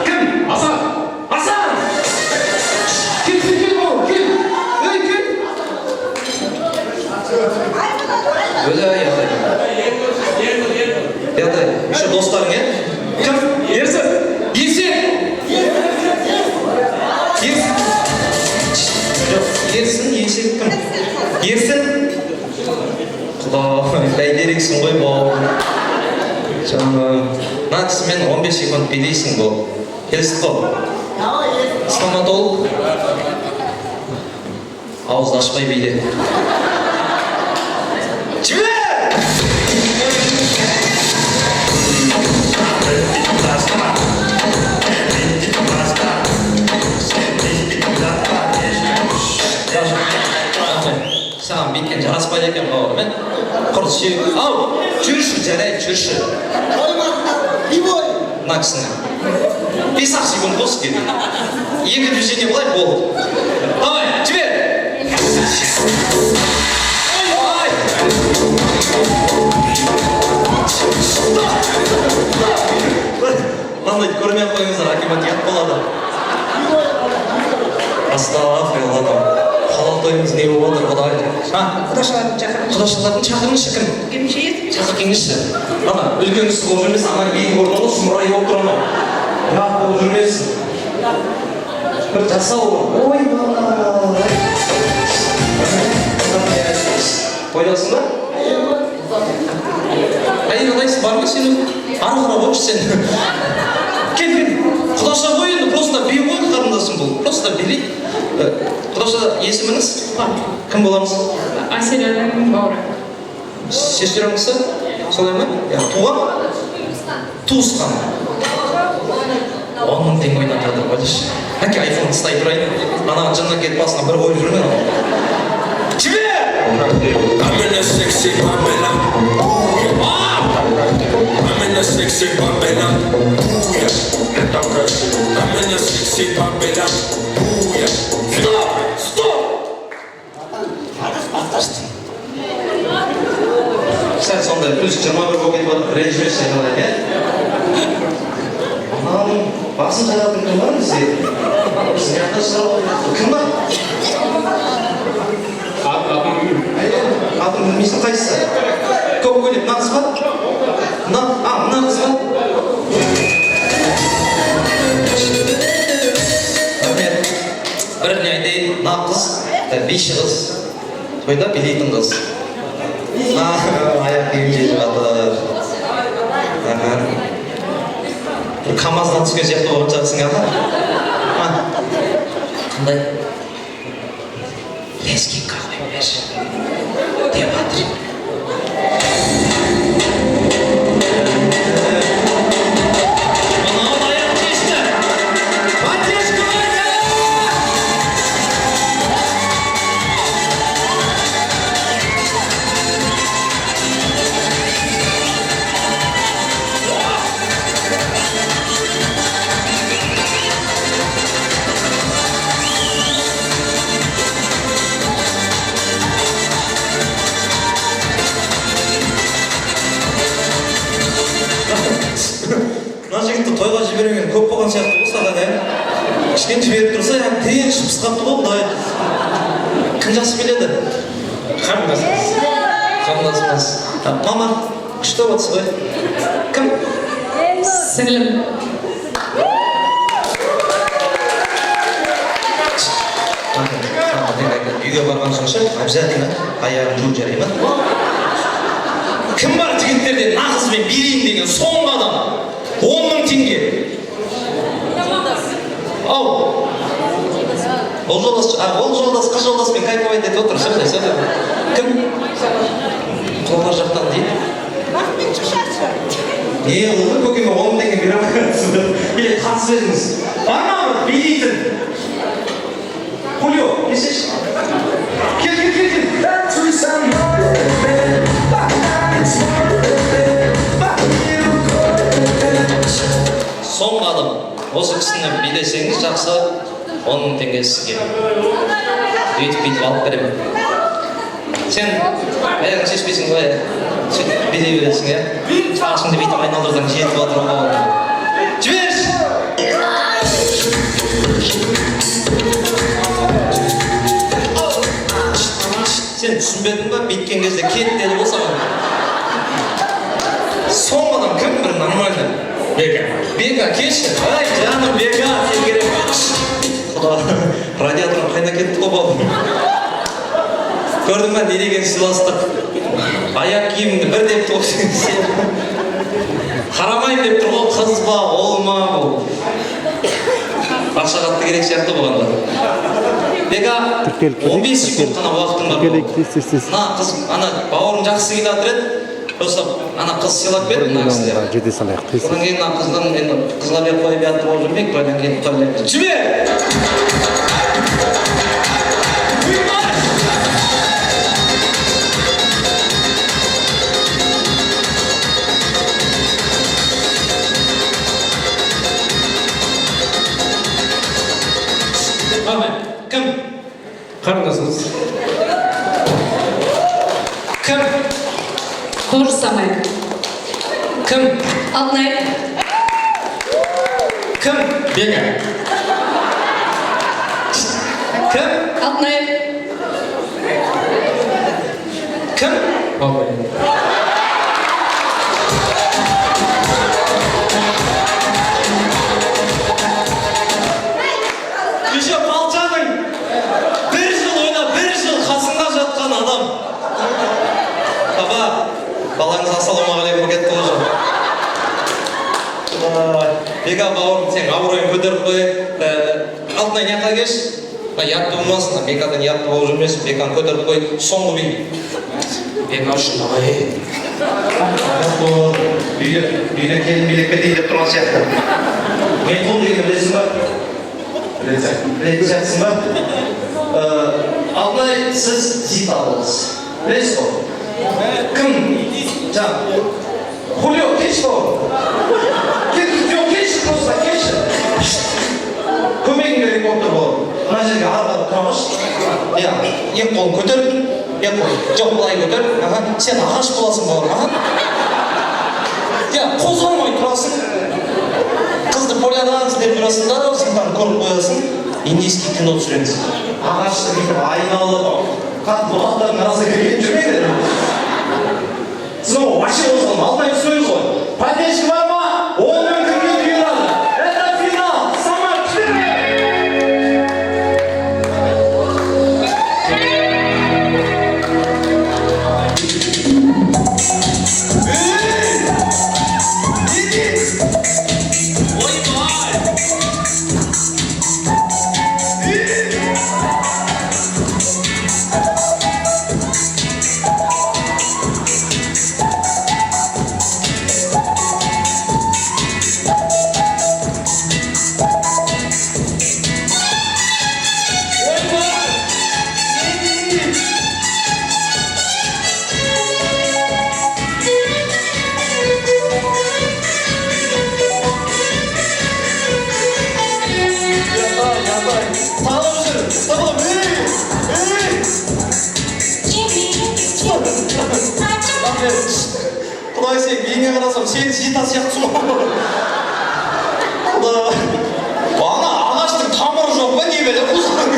Кім? Асан! Кел, бауыр, кел! Өй, кел! Өлі аяқтай. Яқтай, үші достарың, е? Кім? Ерсін! Жоқ, Ерсін кім? Ерсін? Құдай, бәйдерексің ғой бұл. Жаным, мына кісімен 15 секунд билейсің бұл. Келістік қой? Стоматолог. Ауызды ашпай биле. Жібер! Саған беткен жараспайды екен бауырым, құрт сүйек. Ау, жүрші, жарайды, жүрші. Мына кісіні 5-ақ секунд қос керек. 2 движение былай болды. Давай, жібер! Ой! Мынандай көрмей қойыңыздар, акимат ят болады. Астағфирулла. Халал тойымыз не болып отыр, Құдай? Құдашалардың шақырыңызшы. Құдашалардың шақырыңызшы кім? Кемші еді? Шақыр кеңесші. Ана, үлкен кісі болып жүрмесін, ана биік орнында сұмырай болып тұр анау. Бірақ болып жүрмесін. Бір жасау. Ой, ойдасың ба? Әйел адайсың бар ма сен? Ары қара қойшы сен. Кел. Құдаша ғой енді, просто бей ғой қарындасың бұл. Просто билейді. Құдаша есіміңіз? Кім боламыз? Әселенің бауыры. Шештеріңізі? Солай ма? Туған? Туысқан. 10 мың теңге ойнап жатыр қойдыш. Әке айфон ұстай тұрайын. Анаған жыннан келіп басына бір қойып жүрме. Жібер! I'm in a sexy Babylon. I'm in a sexy Babylon. I'm in a sexy Babylon. Stop! Сәл сондай плюс 21 болып кетіп отыр. Ренжімес айналайын, е? Ананың басын жайлатын кім бар бізде? Біздің жақта жайлатын кім бар? Атын білмейсің қайсысы? Көп көйлек, мына қыз ба? Мына қыз ба? Рахмет. Біріне айтайын, мына қыз биші қыз. Тойда билейтін қыз. Аяқ киім жеп жатыр. Бір КамАЗдан түскен сияқты болып жатсың, аға. Қандай? Лескинка қойып берші. Деп жатыр. Мынау аяқ кешті. Батешкі қойды! Мына жігітті тойға жіберген көп болған сияқты болсаған, ә? Кішкене жіберіп тұрса, тегін шыпыс қапты ғой, Құдай. Кім жақсы біледі? Қарындасымыз. Қарындасымыз. Мама, күшті болатсыз ғой. Кім? Сіңлім. Үйге барған соң ше, обязательно аяғын жуып жарай ма? Кім бар жігіттерден нағызбен берейін деген соңғы адам? 10 мың теңге. Ау. Ол жолдас, қыз жолдаспен кайфовать етіп отыр. Кім? Қолдар жақтан дейді. Не, олғы көкеме 10 мың теңге бере алмайсыз. Келе қатысып едіңіз. Бар ма билейтін? Хулио, кесеші. Кел. Соңғы адам. Осы кісіні билесеңіз жақсы, 10 мың теңге сізге. Өйтіп алып беремін. Сен аяғын шешпейсің ғой, сөйтіп билей бересің, е? Ашыңды бүйтіп айналдырдан жетіп отыр ғой. Жіберші! Сен түсінбедің ба? Бейткен кезде кет деді болса ғой. Соңғы адам кім? Бір нормальный. Бека, келші. Ай, жаным, Бека, сен керек. Құда, радиаторым қайна кетті ғой бабым. Көрдің ба, не деген сыйластық. аяқ киіміңді бір деп тұр сен. Қарамайын деп тұр ғой, қыз ба, ол ма бұл. Ақша қатты керек сияқты болғанда. Бека, 15 секунд қана уақытың бар. На, қыз, ана бауырың жақсы келе жатыр еді. Просто ана қыз сыйлап берді мына кісілер. Одан кейін ана қыздан енді қызға беріп қойып жатыр болып жүрмейік, одан кейін тойлаймыз. Жібер! Кім? Қарындасыңыз. Кім? То же самое. Кім? Алтынай. Кім? Бека. Кім? Алтынай. Кім? Еще балжаның бір жыл ойнап, бір жыл қасында жатқан адам. Аба, балаңыз ассалаумағалейкум кетті уже. Бека бауырым, сен абыройын көтеріп қой. Алтынай неқа кеш? Ятты болмасын, Бекадан ятты болып жүрмесін. Беканы көтеріп қой, соңғы би. Бека үшін ағай. Үйіне келін билікке дейдеп тұрған сияқты. Мен қол деген білесің ба? Білетін сияқтысың ба? Алтынай, сіз зит алыңыз. Білесіз ғой? Кім? Жан. Хулио, кеш бауыр. Кеш, просто кеш. Көмегің керек болып тұр бауыр. Мына жерге арқалап тұрамыз. Екі қолын көтеріп, екі қолын. Жоқ, былай көтер. Сен ағаш боласың бауыр. Қозғалмай тұрасың. Қызды полядан іздеп тұрасың да, сыңдарын көріп қоясың. Индийский кино түсіреміз. Ағашты бүйтіп айналып, қатты бұлақтардың арасына кірген жүрмейді. Сіз ол вообще қозғалма, Алтынай түсінеміз ғой. Поддержка бар ма? Ол мүмкінге бұйырады. Это финал. Самар күшті! Құдай сен бейіңе қарасам, сен зита сияқтысың ғой. Ана ағаштың тамыры жоқ па, не бәле құзғың?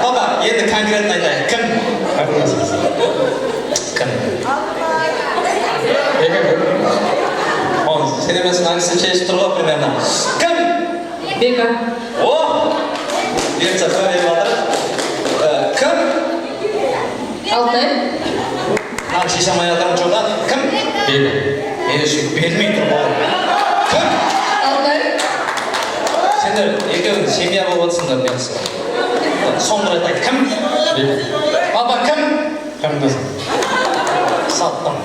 Папа, енді конкретно айтайын. Кім? Кім? Сен емесің, аңысын шешіп тұр ғой, примерно. Кім? Бека. О! Берца көріп жатыр. Кім? Алтынай. Шеше алмай жатырмын жолда. Кім? Бека. Бермей тұр бауыр. Кім? Алтынай. Сендер екеуің семья болып жатсыңдар менсің. Соңғы рет айт. Кім? Бека. Папа, кім? Қарындасым. Саттым.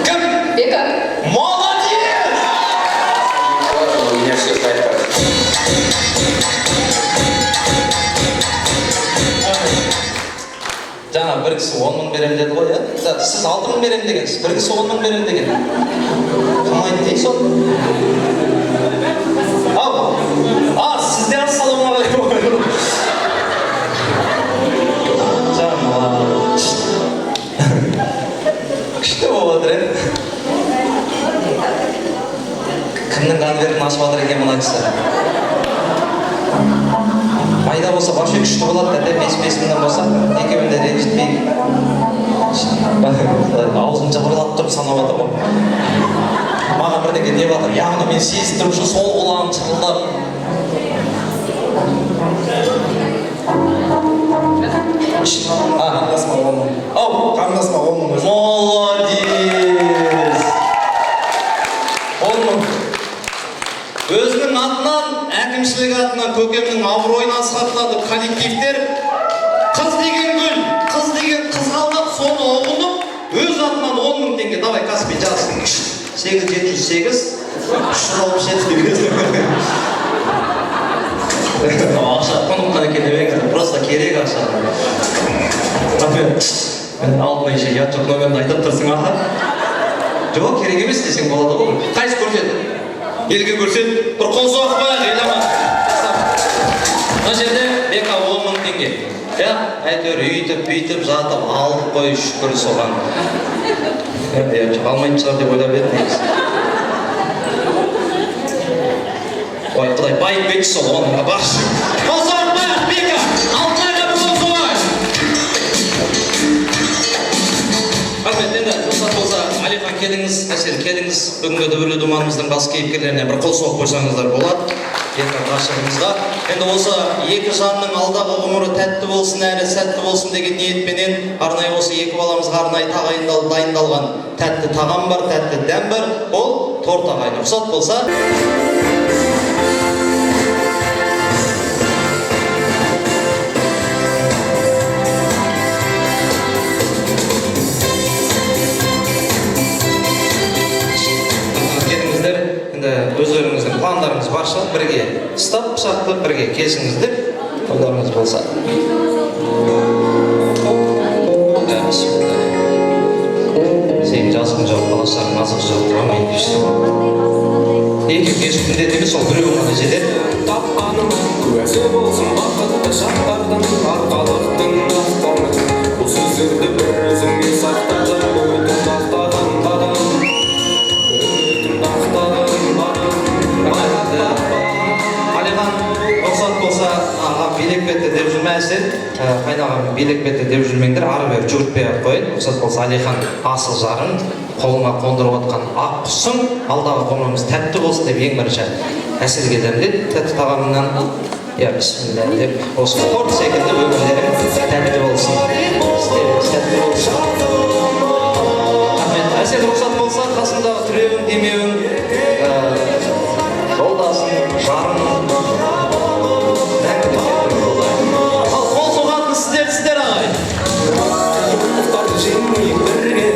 Кім? Бека. Молодец! Университет айтады. Жаңа бір кісі 10 мың берем деді ғой, сіз 6 мың берем дегенсіз, бір кісі 10 мың берем деген. Қалмайды дейсіз ол? Сізде ассалаумағалейкум. Жаңа күшті болып отыр, кімнің конвертін ашып жатыр екен мына кісі? Майда болса вообще күшті болады да, 5-5 мыңнан болса, екеуін де ренжітпей. Аузын жыбырлап тұрып санап жатыр ғой. Маған бірдеңе не жатыр, яғни мен сезіп тұрып үшін сол құлағым шырылдап. көкемнің абыройын асқақтады коллективтер. Қыз деген гүл, қыз деген қызғалдақ, соны ұғынып, өз атынан 10 000 теңге. Давай, Каспий, жаз. 8708 367. Ақша қонуқтан екен демеңіз, просто керек ақша. Мен алдына еше ұят жоқ номерді айтып тұрсың аға. Жоқ, керек емес десең болады ғой. Қайсы көрсет? Елге көрсет, бір қол соғып қояйық, елама. Мына жерде бека 10 000 теңге. Әйтеуір үйтіп жатып алып қой, шүкір соған. Алмайтын шығар деп ойлап едім негізі. Ой, құдай байып кетші сол, оныңа баршы. Қол соғып қояйық, бека! Алтынайға бір қол соғайық! Рахмет, енді рұқсат болса, Алихан келіңіз, әсел келіңіз. Бүгінгі дүбірлі думанымыздың бас кейіпкерлеріне бір қол соғып қойсаңыздар болады. Ертең ғашығымызға. Енді осы екі жанның алдағы ғұмыры тәтті болсын, әрі сәтті болсын деген ниетпенен арнайы осы екі баламызға арнайы дайындалған тәтті тағам бар, тәтті дәм бар. Ол торт ағайын. Рұқсат болса. Өздеріңіздің пландарыңыз барша бірге ұстап пышақты бірге кесіңіздер, қолдарыңыз болса. Сен жазғын жоқ, балаштарың азық жоқ, тұрмай дейсің. Екі кесіп міндет емес, ол біреу ғана жетер. Тапқаным куәсі болсын бақытты шақтардың, арқалықтың ақтарын. Бұл сөздерді бір өзіңе сақтадым, өтіп тақтадым бадым. Алихан, рұқсат болса, ағам билек бетті деп жүрмәсен, қайнағам билек бетті деп жүрмеңдер, ары бері жүгіртпей ақ қойын. Рұқсат болса, Алихан асыл жарың, қолыңа қондырып отқан ақ құсың, алдағы ғұмырымыз тәтті болсын деп ең бірінші әселге дәмдет, тәтті тағамынан. Бисмилля деп, осы торт секілді өмірлерің тәтті болсын. Істеріңіз тәтті болсын. Рахмет, әсел рұқсат болса, қасындағы түреуің, демеуің, жолдасын, жарың, мәңгілік еттің болайын. Ал қол соғатын сіздер ағай. Құқтарды жеңмейік бірге,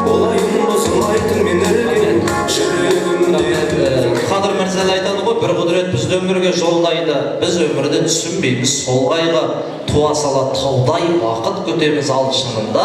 болайын осылайтын мен үрген жүрегімде. Қадыр Мәрзәлі айтады ғой, бір құдірет бізді өмірге жолдайды. Біз өмірді түсінбейміз солғайға, туа сала таудай уақыт көтеміз ал шынында.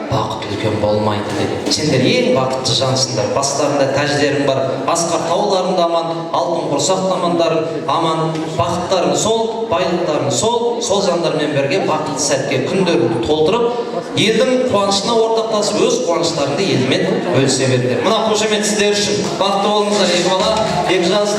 Бақыт үлкен болмайды деп. Сендер ең бақытты жансыңдар. Бастарында тәждерің бар. Асқар тауларыңда аман, алтын құрсақ тамандарың аман. Бақыттарың сол, байлықтарың сол, сол жандармен бірге бақытты сәтке күндеріңді толтырып, елдің қуанышына ортақтасып, өз қуаныштарыңды елмен бөлісе беріңдер. Мына қошемет сіздер үшін. Бақытты болыңыздар, екі бала, екі жас.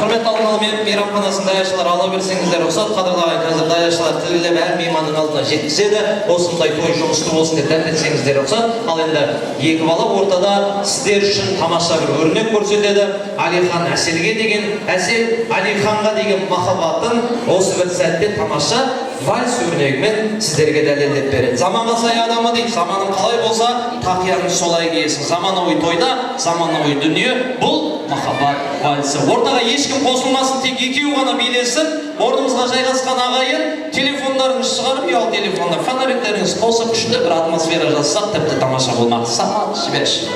Құрметті алдын мейрамханасының даяшылар ала берсеңіздер, рұқсат қадірлаған қазір даяшылар тілгілеп әр мейманның алдына жеткізеді. Осындай той жұмысты болсын деп дәмдетсеңіздер рұқсат. Ал енді екі бала ортада сіздер үшін тамаша бір өрнек көрсетеді. Алихан әселге деген, әсел Алиханға деген махаббатын осы бір сәтте тамаша вальс өрнегімен сіздерге дәлелдеп береді. Заманға сай адамы дейді, заманың қалай болса, тақияңыз солай киесің. Заманауи тойда, заманауи дүние, бұл махаббат вальсі. Ортаға ешкім қосылмасын, тек екеуі ғана билесін. Орнымызға жайғасқан ағайын, телефондарыңыз шығарып, ұялы телефонда фонариктеріңіз қосып, күшті бір атмосфера жазсақ, тіпті тамаша болмақ. Самат, жіберші.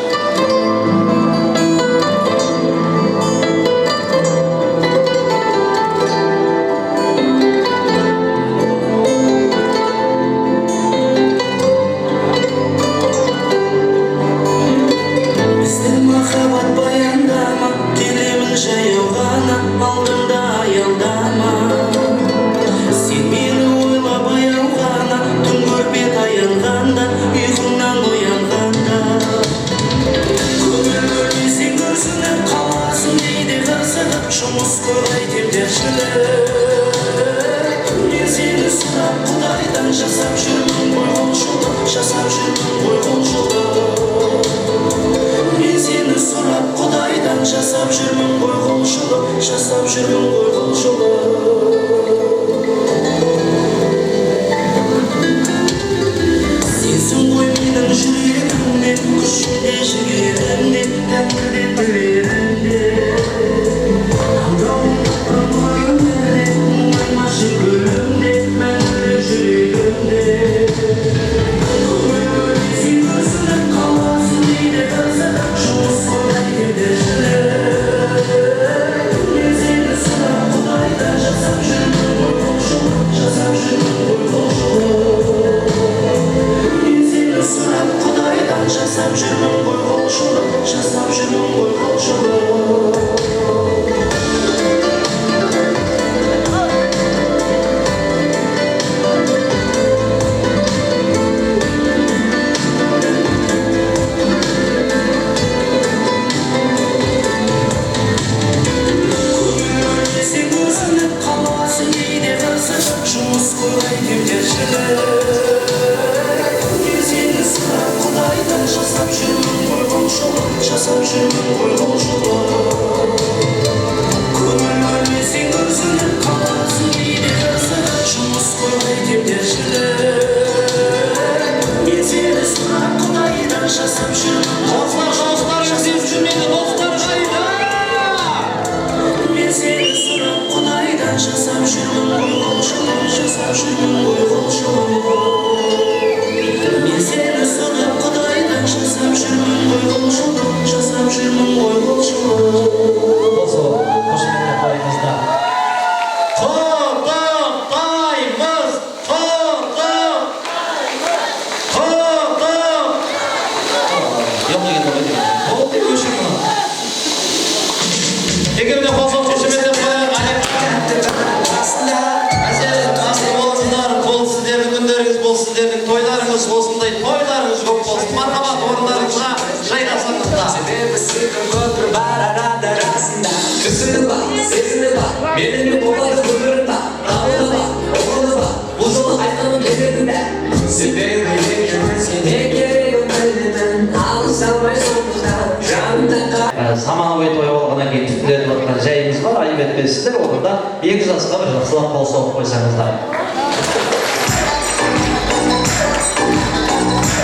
Заманауи той болғаннан кейін түптеліп жатқан жайымыз бар, айып етпейсіздер, орында 2 жасқа бір жақсылап қол соғып қойсаңыздар.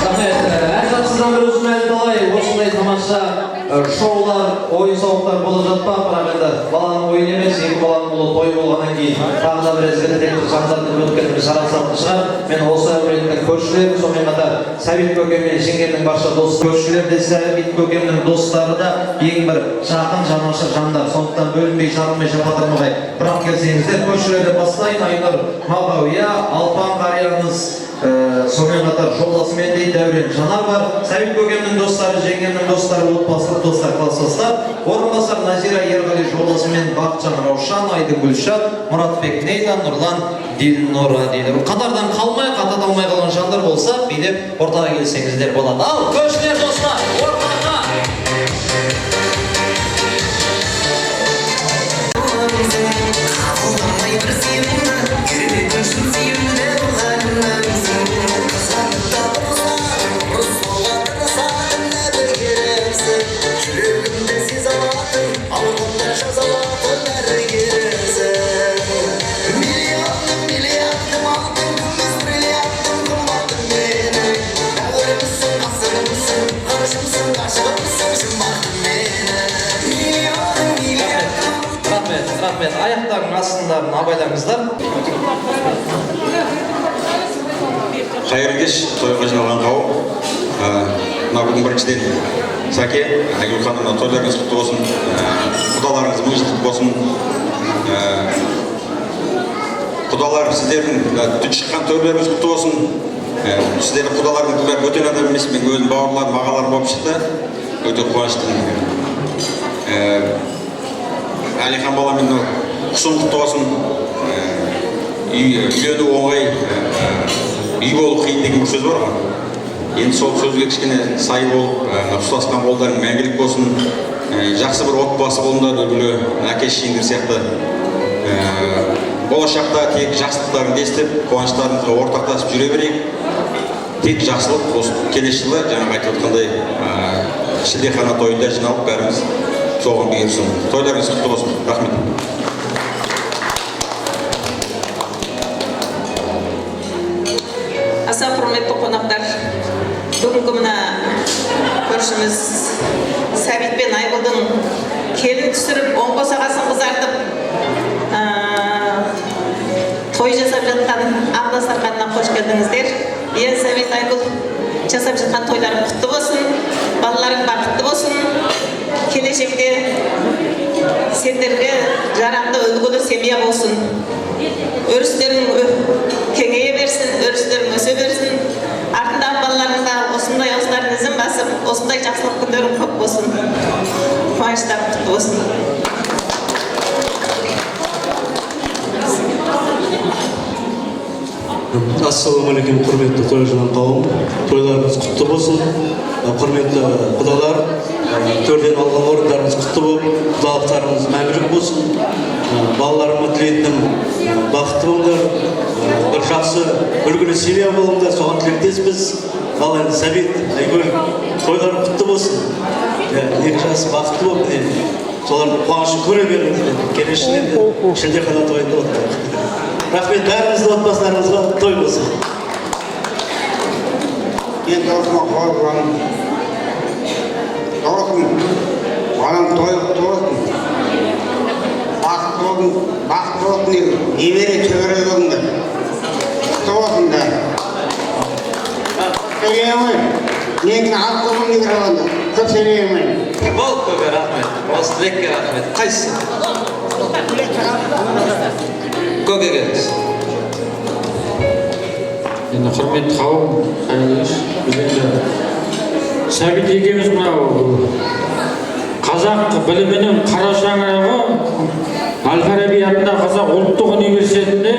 Рахмет, әр жақсыдан бір өзім әлі талай осындай тамаша шоулар, ойын-сауықтар болып жатпақ, бірақ енді баланың ойын емес, екі баланың ұлы той болғаннан кейін тағы да бір ізгілікті жандардан өткен бір жарасатын шығар. Мен осы әулеттің көршілері, сонымен қатар Сәбит көкем мен жеңгемнің барша дос көршілері де Сәбит көкемнің достары да ең бір жақын жанашыр жандар. Сондықтан бөлінбей жарылмай шапатырмай бірақ келсеңіздер көршілерден бастайын. Айнұр Мағауия, Алпан қариямыз, сонымен қатар жолдасымен де Дәурен Жанар бар. Сәбит көкемнің достары, жеңгемнің достары, отбасылық достар, класстастар. Орынбасар Назира Ерғали жолдасымен Бақытжан Раушан, Айдын Гүлшат, Мұратбек Нейда, Нұрлан Дилнұра дейді. Қатардан қалмай, қатардан алмай қалған жандар болса, билеп ортаға келсеңіздер болады. Ал, көршілер достар, ортаға! Рахмет, аяқтардың астындарын абайлаңыздар. Қайырлы кеш, тойға жиналған қауым. Мына бүгін біріншіден Сәке, Айгүл ханымға тойларыңыз құтты болсын, құдаларыңыз мың жылдық болсын. Құдалар сіздердің түн шыққан тойларыңыз құтты болсын. Сіздердің құдалардың бөтен адам емес, мен өзім бауырларым, ағаларым болып шықты. Өте қуаныштымын. Әлихан баламен құшын құтты болсын. Үйлену оңай, үй болу қиын деген бір сөз бар ғой. Енді сол сөзге кішкене сай болып, ұстасқан қолдарың мәңгілік болсын. Жақсы бір отбасы болыңдар, үлгілі әке шешеңдер сияқты. Болашақта тек жақсылықтарыңды естіп, қуаныштарыңызға ортақтасып жүре берейік. Тек жақсылық осы келесі жылы жаңағы айтып отқандай шілдехана тойында жиналып бәріміз соған бұйырсын. Тойларыңыз құтты болсын. Рахмет. Аса құрметті қонақтар, бүгінгі мына көршіміз Сәбит пен Айгүлдің келін түсіріп, оң босағасын қызартып, той жасап жатқан Ақ-Дастарханына қош келдіңіздер. Сәбит, Айгүл, жасап жатқан тойларың құтты болсын, балаларың бақытты болсын. Келешекте сендерге жарамды үлгілі семья болсын. Өрістерің кеңейе берсін, өрістерің өсе берсін. Артындағы балаларыңда осындай осылардың ізін басып, осындай жақсылық күндерің көп болсын. Қуаныштарың құтты болсын. Ассалаумағалейкум, құрметті той жиналған қауым. Тойларыңыз құтты болсын. құрметті құдалар, төрден алған орындарыңыз құтты болып, құдалықтарыңыз мәңгілік болсын. Балаларыма тілейтінім бақытты болыңдар, бір жақсы үлгілі семья болыңдар, соған тілектеспіз. Ал енді Сәбит, Айгүл, тойларың құтты болсын. Екі жасы бақытты болып, солардың қуанышын көре беріңіздер. Келешілерде шілдехана тойында отырайық. Рахмет, бәріңіздің отбасыларыңызға той болсын. Енді осыма қойылған тосын, балам тойық тосын, бақытты болсын, немере чөбере болыңдар. Құтты болсыңдар. Сөйлеймін, негін алып қойым негір алғанда, көп сөйлеймін. Бол көбе рахмет, осы тілекке рахмет. Қайсы? Көке келіңіз. Енді құрметті қауым, біз енді Сәбит екеуміз мынау қазақ білімінің қара шаңырағы Әл-Фараби атындағы Қазақ ұлттық университетінде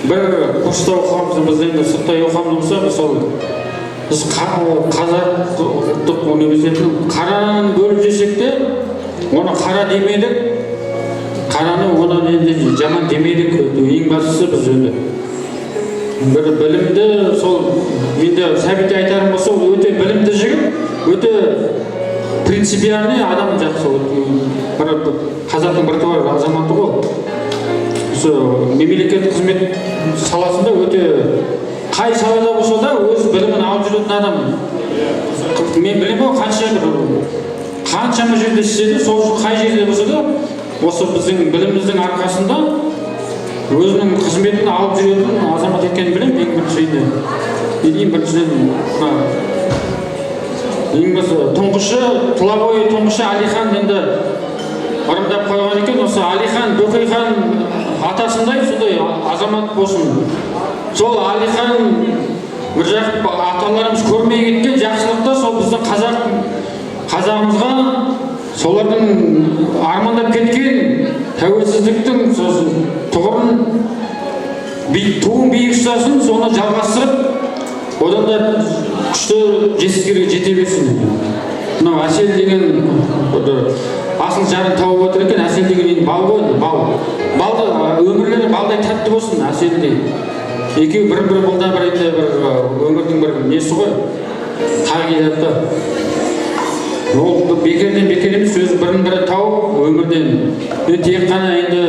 бір курста оқығанбыз. Біз енді сырттай оқығанымыз болса, біз Қазақ ұлттық университетінің қараны бөліп жесек те, оны қара демедік, қараны оны енді жаман демедік. Ең бастысы біз енді бір білімді, сол менде Сәбитте айтарым болса, өте білімді жігіт, өте принципиальный адам жақсы. Қазақтың бір туар азаматы ғой. Мемлекеттік қызмет саласында өте қай салада болса да өз білімін алып жүретін адам. Мен білемін қаншама жерде істеді, сол үшін қай жерде болса да осы біздің біліміміздің арқасында өзінің қызметін алып жүретін азамат екенін білемін. Ең біріншіден тұңғышы, Тұлабой тұңғышы Әлихан енді ырымдап қойған екен. Осы Әлихан Бөкейхан атасындай сондай азамат болсын. Сол Әлихан бір жақ аталарымыз көрмей кеткен жақсылықта сол біздің қазағымызға солардың армандап кеткен тәуелсіздіктің тұғырын туын биік ұстасын, соны жалғастырып, одан да күшті жетістіктерге жете берсін. Мынау Әсел деген асыл жарын тауып отыр екен. Әсел деген бал ғой, балды өмірлері балдай тәтті болсын. Әселдей екеуі бір-бір болда бір өмірдің бір несі ғой, қағидаты. Ол бекерден бекер емес, сөз бірін-бірі тауып өмірден тек қана енді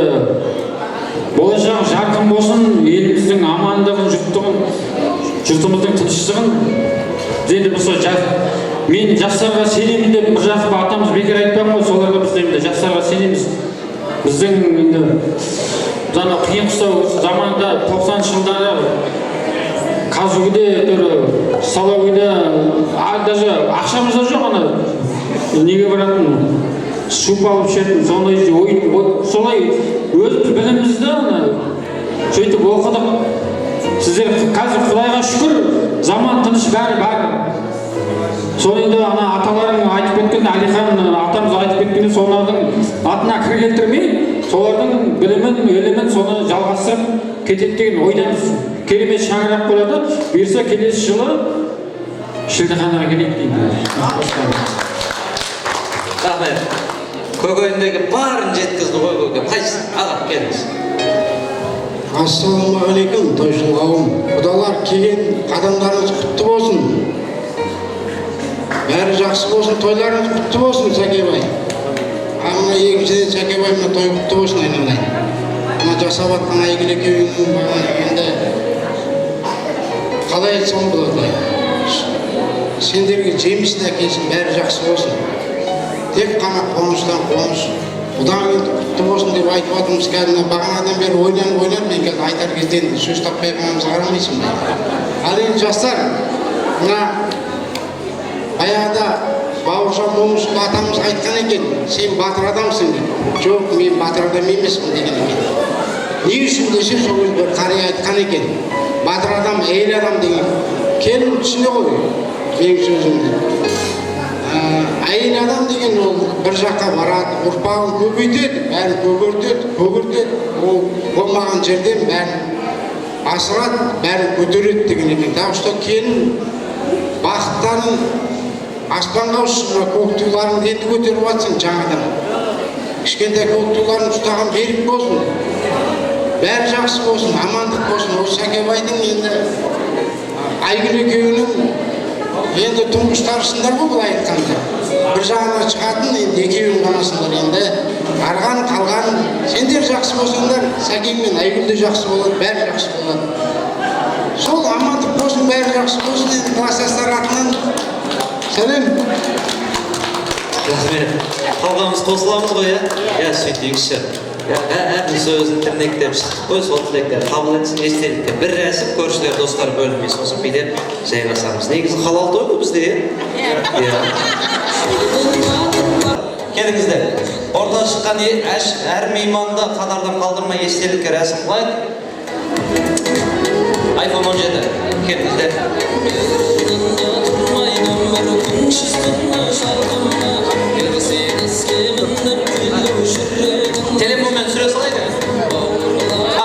болашақ жарқын болсын, еліміздің амандығын, жұртымыздың тыныштығын. Енді болса мен жастарға сенемін деп бір жақсы атамыз бекер айтпаған ғой, соларға біз де жастарға сенеміз. Біздің енді қиын-қыстау заманда 90 жылдары Казугіде, Салауиде даже ақшамыз да жоқ, неге баратын, суп алып ішетін, солай өз білімімізді сөйтіп оқыдық. Сіздер қазір Құдайға шүкір, заман тыныш бәрі бар. Сол енді аталарың айтып кеткен, Әлихан атамыз айтып кеткенде, солардың атына кір келтірмей, солардың білімін, өлімін соны жалғастырып кетеді деген ойдамыз. Керемет шаңырақ болады, бұйырса келесі жылы шілдеханаға келейік дейді. Рахмет. Көкейіндегі барын жеткізді ғой көкем. Қайсы? Аға, келіңіз. Ассалаумағалейкум, тойшыл қауым. Құдалар, келген қадамдарыңыз құтты болсын. Бәрі жақсы болсын, тойларыңыз құтты болсын, Сәкебай. Мына екіншіден Сәкебай, мына той құтты болсын, айналайын. Мына жасап атқан Айгүл екеуінің енді қалай айтсам болады. Сендерге жемісін әкелсін, бәрі жақсы болсын. Тек қана қуаныштан қуаныш. Бұдан енді құтты болсын деп айтып атымыз кәдімгі бағанадан бері ойланып, мен қазір айтар кезден сөз таппай қалғанымызға қарамайсың ба? Ал енді жастар, мына баяғыда Бауыржан Момышұлы атамыз айтқан екен, сен батыр адамсың деп. Жоқ, мен батыр адам емеспін деген екен. Не үшін десе, сол бір қария айтқан екен. Батыр адам, әйел адам деген. Келін түсіне ғой, менің сөзімді. Әйел адам деген ол бір жаққа барады, ұрпағын көбейтеді, бәрін көгертеді, ол болмаған жерден бәрін асырады, бәрін көтереді деген екен. Так что келін бақыттарын аспанға ұшырма, көк туларын енді көтеріп жатсың жаңадан. Кішкентай көк туларын ұстаған берік болсын. Бәрі жақсы болсын, амандық болсын. Осы Сәкебайдың енді Айгүл екеуінің енді тұңғыштарысыңдар ғой былай айтқанда. Бір жағына шығатын енді екеуің ғанасыңдар енді. Арған қалған сендер жақсы болсаңдар, Сәкен мен Айгүл де жақсы болады, бәрі жақсы болады. Сол амандық болсын, бәрі жақсы болсын енді кластастар атынан. Сәлем. Рахмет. Қалғанымыз қосыламыз ғой, иә? Сөйтейікші. Әріміз өзін тірнектеп шықтық қой, сол тілектер қабыл етсін, естелікке. Бір рәсіп көршілер, достар бөлінбей, сосын бидеп жайғасамыз. Негізі халал той ғой бізде, иә? Келіңіздер. Орта шыққан әр мейманды қатардан қалдырмай естелікке рәсім қылайық. iPhone 17. Келіңіздер. Telefonмен сүре салайды.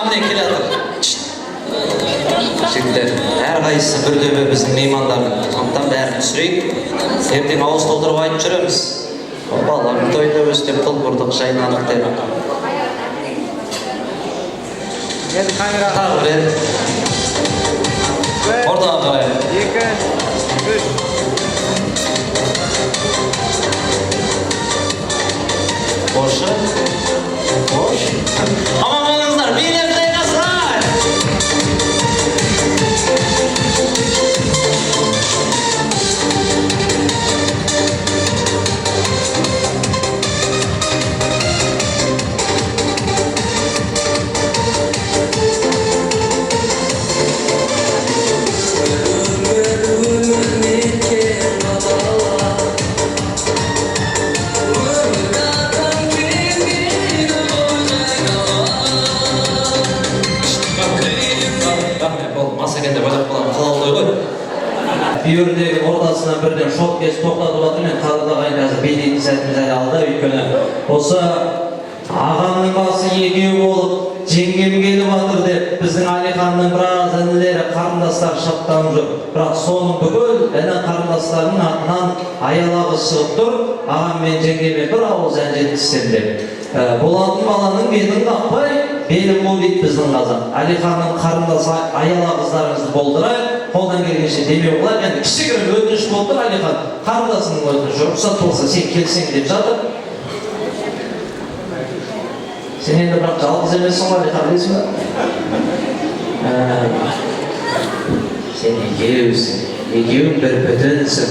Міне келе жатыр. Жігіттер, әрқайсысы бір төбе біздің меймандардың. Сондықтан бәрін түсірейік. Ертең ауыз толтырып айтып жүреміз. Балалардың тойында өстіп қыл бұрдық, жайнадық деп. Тағы бір еді. Ортаға қарай. 2, 3. Boşu. Boş. Aman balınızlar, bir evde nasıllar? Бүйірдегі ортасынан бірден шот кесіп тоқтатып жатыр. Мен қадырдағайын қазір белдейтін сәтіміз әлі алды. Өйткені осы ағамның басы екеу болып жеңгем келіп жатыр деп біздің Алиханның біраз інілері қарындастар шаттанып жүр. Бірақ соның бүкіл іні қарындастарының атынан аялағы шығып тұр. Ағам мен жеңгеме бір ауыз ән жеткізсем деп. Болатын баланың бетін қақпай, белім бол дейді біздің қазақ. Алиханның қарындасы аяла қыздарыңызды болдырайық. Қолдан келгенше демеу қылайық. Енді кішігірім өтініш болып тұр Алихан. Қарындасының өтініші рұқсат болса сен келсең деп жатыр. Сен енді бірақ жалғыз емессің ғой Алихан, дейсің ба? Сен екеусің, екеуің бір бүтінсің.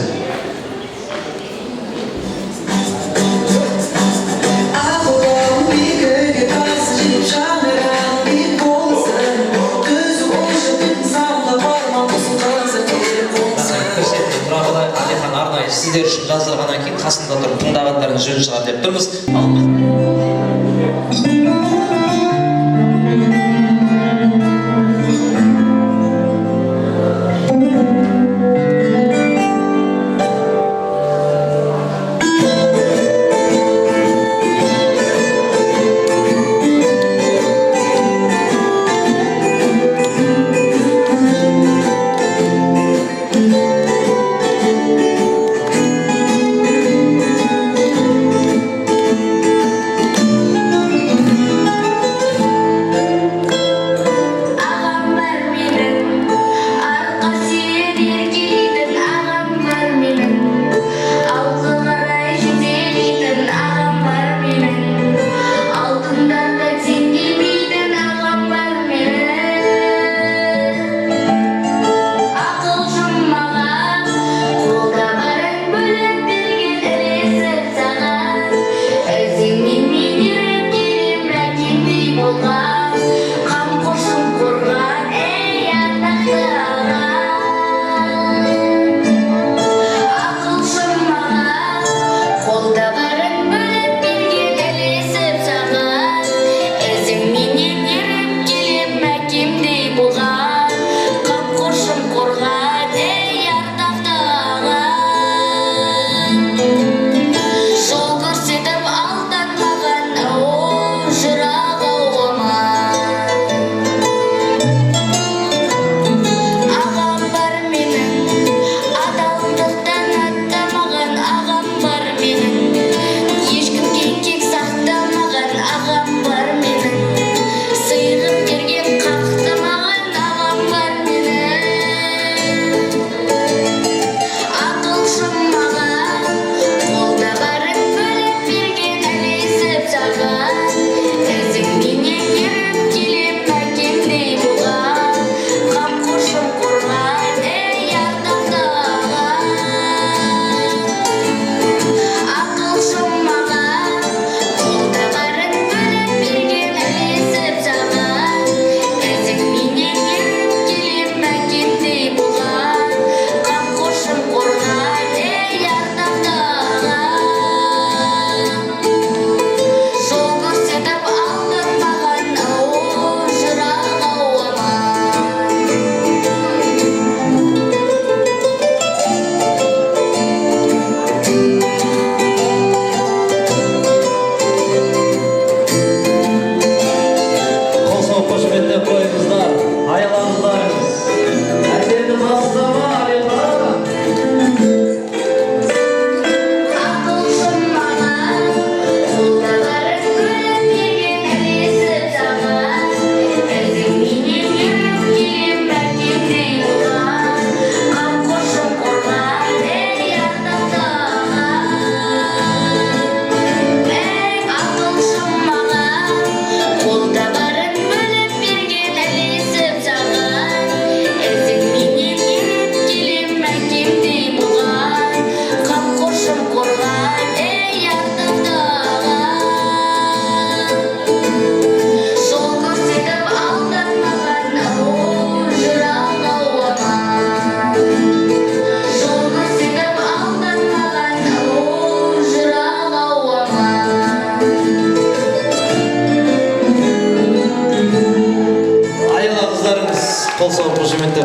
Сіздер үшін жаздырғаннан кейін қасында тұрып тыңдағандарың жөн шығар деп тұрмыз.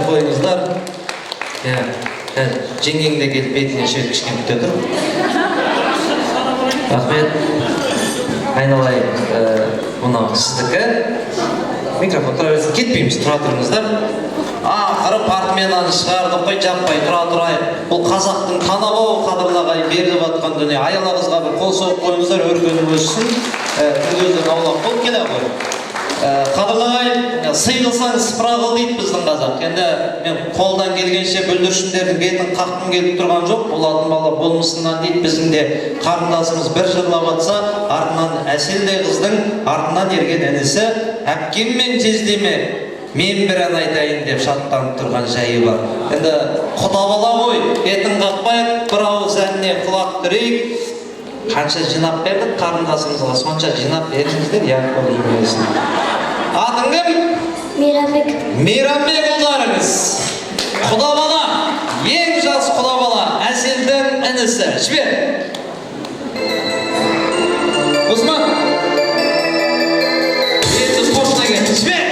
қойыңыздар. Жеңгең де келіп бетіне шер кішкене күте тұр. Рахмет. Айналайын, мынау сіздікі. Микрофон тұра берсін, кетпейміз, тұра тұрыңыздар. Ақыры партменаны шығардық қой, жаппай тұра тұрайық. Бұл қазақтың танабау қадырлағай беріліп атқан дүние. Аяларыңызға бір қол соғып қойыңыздар, өркеніп өссін. Күндерден аулақ болып келе ғой. Қадырлағай, сый қылсаң сыпыра қыл дейді біздің қазақ. Енді мен қолдан келгенше бүлдіршіндердің бетін қаққым келіп тұрған жоқ. Олардың бала болмысынан дейді, біздің де қарындасымыз бір жырлап атса, артынан әселде қыздың, артынан ерген інісі, әпкем мен жездеме мен бір ән айтайын деп шаттанып тұрған жайы бар. Енді құда бала ғой, бетін қақпайық, бір ауыз әніне құлақ түрейік. Қанша жинап бердік қарындасымызға, сонша жинап беріңіздер, яғып болып жүрмесін. Атың кім? Мейрамбек. Мейрамбек ұлдарыңыз. Құда бала, ең жас құда бала, әселдің інісі. Жібер. Осман. Енді спортына кетті. Жібер.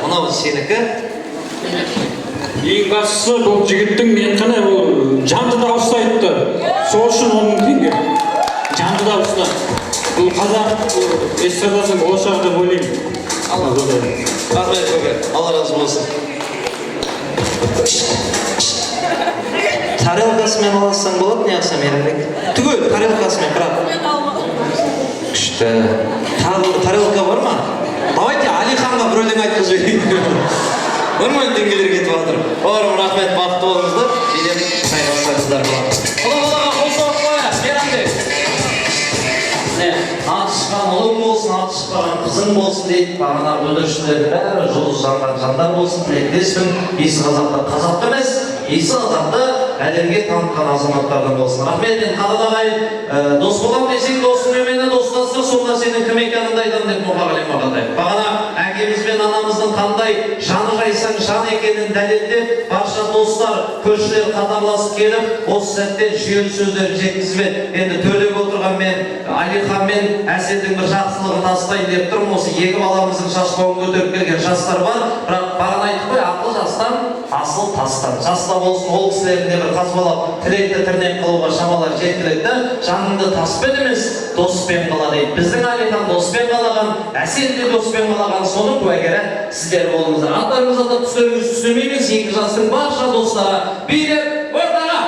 Мынау сенікі. Ең бастысы бұл жігіттің мен қана жанды дауысты айтты. Сол үшін оның теңге. Жанды дауысты. Бұл қазақ эстрадасының болашағы деп ойлаймын. Рахмет көке. Алла разы болсын. Тарелкасымен алсаң болады, не алсам Мейрамбек? Түгел, тарелкасымен, бірақ. Күшті. Тағы тарелка бар ма? Давайте Алиханға бір өлең айтқызып жіберейін. Нормально деңгейлер кетіп жатыр. Бауырым, рахмет, бақытты болыңыздар. Билеп сайғастарыңыздар болады. Құлағалаға қол соғып қояйық, Мейрамбек. Аты шыққан ұлың болсын, аты шықпаған қызың болсын дейді. Бағана бүлдіршілердің бәрі жұлдыз жанған жандар болсын. Тілектеспін. Иісі қазақта қазақ емес, иісі қазақты әлемге танытқан азаматтардан болсын. Рахмет, мен қадағайын. Дос болам десең, досыңмен мені достастыр, сонда сенің кім екеніңді айтамын деп Мұқағали Мақатаев. Бағана әкеміз бен анамыздың қандай жаны қайсаң жан екенін дәлелдеп, барша достар, көршілер қатарласып келіп, осы сәтте жүйелі сөздер жеткізбеді. Енді төрлеп отырған мен Алихан мен Әселдің бір жақсылығын тастайын деп тұрмын. Осы екі баламыздың шашбауын көтеріп келген жастар бар, бірақ бағана айтып қой, ақыл жастан, асыл тастан. Жаста болсын, ол кісілердің де бір қазбалап, тілекті тірнек қылуға шамалар жеткілікті. Жаныңды таспен емес, доспен қала дейді. Біздің Алихан доспен қалаған, Әсел де доспен қалаған, соның куәгері сіздер болыңыздар. Аттарыңыз атап түстеріңіз түсінемейміз, екі жастың барша достары билеп ортаға.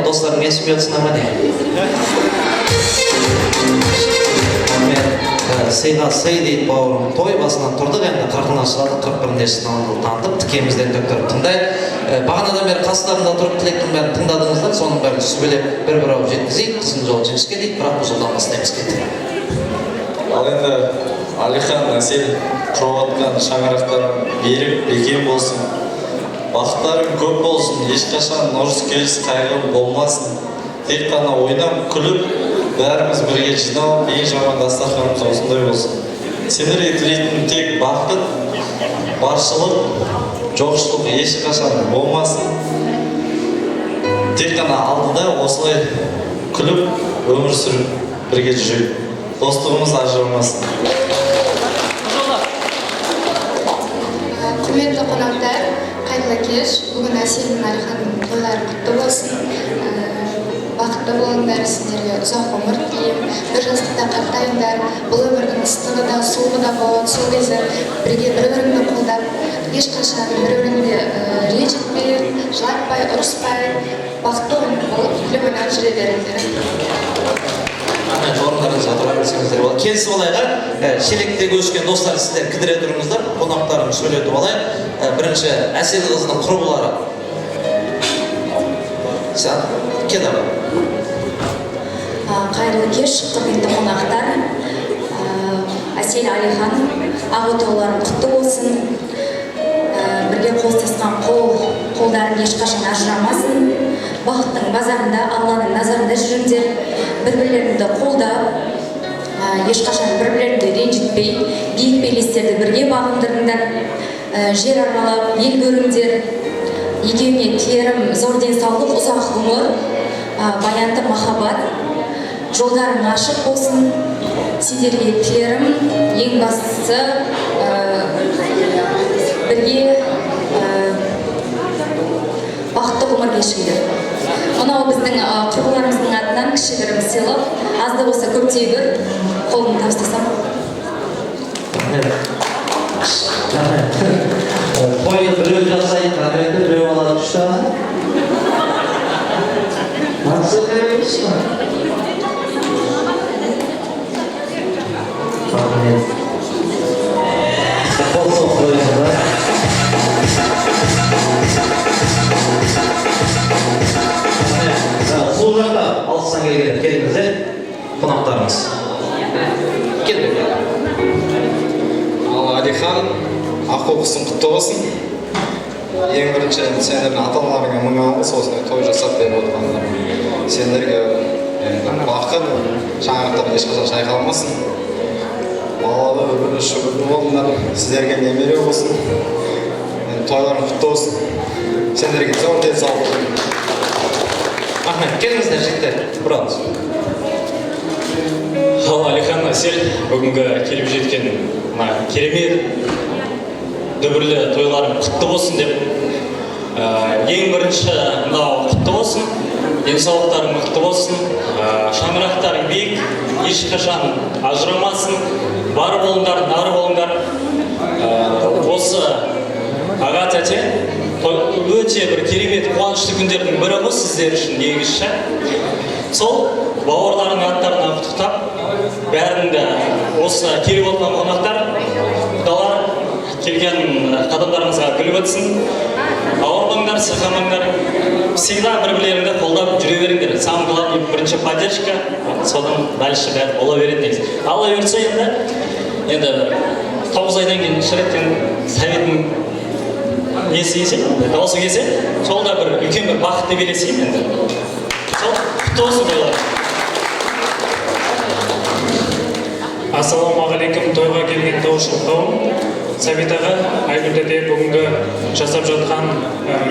Достарым есімге түсінер ме деймін. Сыйға сый дейді бауырым. Той басынан тұрдық, енді 40-ына шығадық, 41-інде сынауын танытып, тікемізден төктіріп тыңдайық. Бағанадан бері қастарында тұрып тілектің бәрін тыңдадыңыздар, соның бәрін сүбелеп бір-бір ау жеткізейік. Қызын жолы жеңіске дейді, бірақ бұл жолдан бастаймыз кетті. Ал енді Алихан, Әсел құрып отқан шаңырақтарың берік, бекем болсын. Бақыттарың көп болсын, ешқашан ұрыс келіс қайғы болмасын. Тек қана ойнап, күліп, бәріміз бірге жиналып, ең жаман дастарханымыз осындай болсын. Сендерге тілейтінім тек бақыт, баршылық, жоқшылық ешқашан болмасын. Тек қана алдыда осылай күліп, өмір сүріп, бірге жүрейік. Достығымыз ажырамасын. Құрметті қонақтар, қайырлы кеш. Бүгін Әсел мен Алиханның тойлары құтты болсын. Бақытты болыңдар, сіздерге ұзақ ғұмыр тілеймін. Bir жастықта қартайыңдар. Бұл өмірдің ыстығы да, суығы да болады. Сол кезде бірге бір-біріңді қолдап, ешқашан бір-біріңді ренжітпей, жылатпай, ұрыспай, бақытты болып, күліп ойнап жүре беріңдер. Орындарыңызға тұра берсеңіздер болады. Келісіп алайық, шелектегі өскен достар, сіздер кідіре тұрыңыздар, қонақтарын сөйлетіп алайық. Бірінші Әсел қызының құрбылары. Сен кет аға. Қайырлы кеш, құрметті қонақтар. Әсел, Алихан, ағытауларың құтты болсын. Бірге қостасқан қолдарың ешқашан ажырамасын. Бақыттың базарында, Алланың назарында жүріңдер. Бір-бірлеріңді қолдап, ешқашан бір-бірлеріңді ренжітпей, биік белестерді бірге бағындырыңдар. Жер аралап, ел көріңдер. Екеуіне тілерім зор денсаулық, ұзақ ғұмыр, баянды махаббат. Жолдарың ашық болсын. Сендерге тілерім ең бастысы бірге бақытты ғұмыр кешіңдер. Мынау біздің құрбыларымыздың атынан кішігірім сыйлық, аз да болса көптей қолын табыстасам. Тойы біреу жасайды, біреу алады үш таны. Мақсат береміз ба? Қол соқтырыңыз ба? Сол жақта алыстан келгендер келіңіздер, қонақтарымыз. Келдік. Ал Алихан, ақылқысын құтты болсын. Ең бірінші сендердің ата-аналарыңа мың алғыс осындай той жасап деп отырғандар. Сендерге бақыт, шаңырақтар ешқашан шайқалмасын. Балалы өмірлі шүкірлі болыңдар, сіздерге немере болсын. Тойларың құтты болсын. Сендерге зор денсаулық. Рахмет, келіңіздер жігіттер, бұраңыз. Ал Алихан, Әсел, бүгінгі келіп жеткен керемет дүбірлі тойларың құтты болсын деп ең бірінші мынау құтты болсын, денсаулықтарың мықты болсын, шаңырақтарың биік, ешқашан ажырамасын, бар болыңдар, нары болыңдар. Осы аға тәте өте бір керемет қуанышты күндердің бірі ғой сіздер үшін негізші. Сол бауырларының аттарына құттықтап, бәріңді осы келіп отырған қонақтар, құдалар келген қадамдарыңызға гүл өтсін. Ауырмаңдар, сырқамаңдар, всегда бір-бірлеріңді қолдап жүре беріңдер. Самый главный бірінші поддержка, содан дальше бәрі бола береді негізі. Алла бұйыртса енді 9 айдан кейін шіреттен советтің несі есе, дауысы келсе, сол да бір үлкен бір бақытты бересейін енді. Сол құтты болсын тойлар. Ассалаумағалейкум, тойға келген тоғышыл қауым. Сәбит аға, Айгүлде бүгінгі жасап жатқан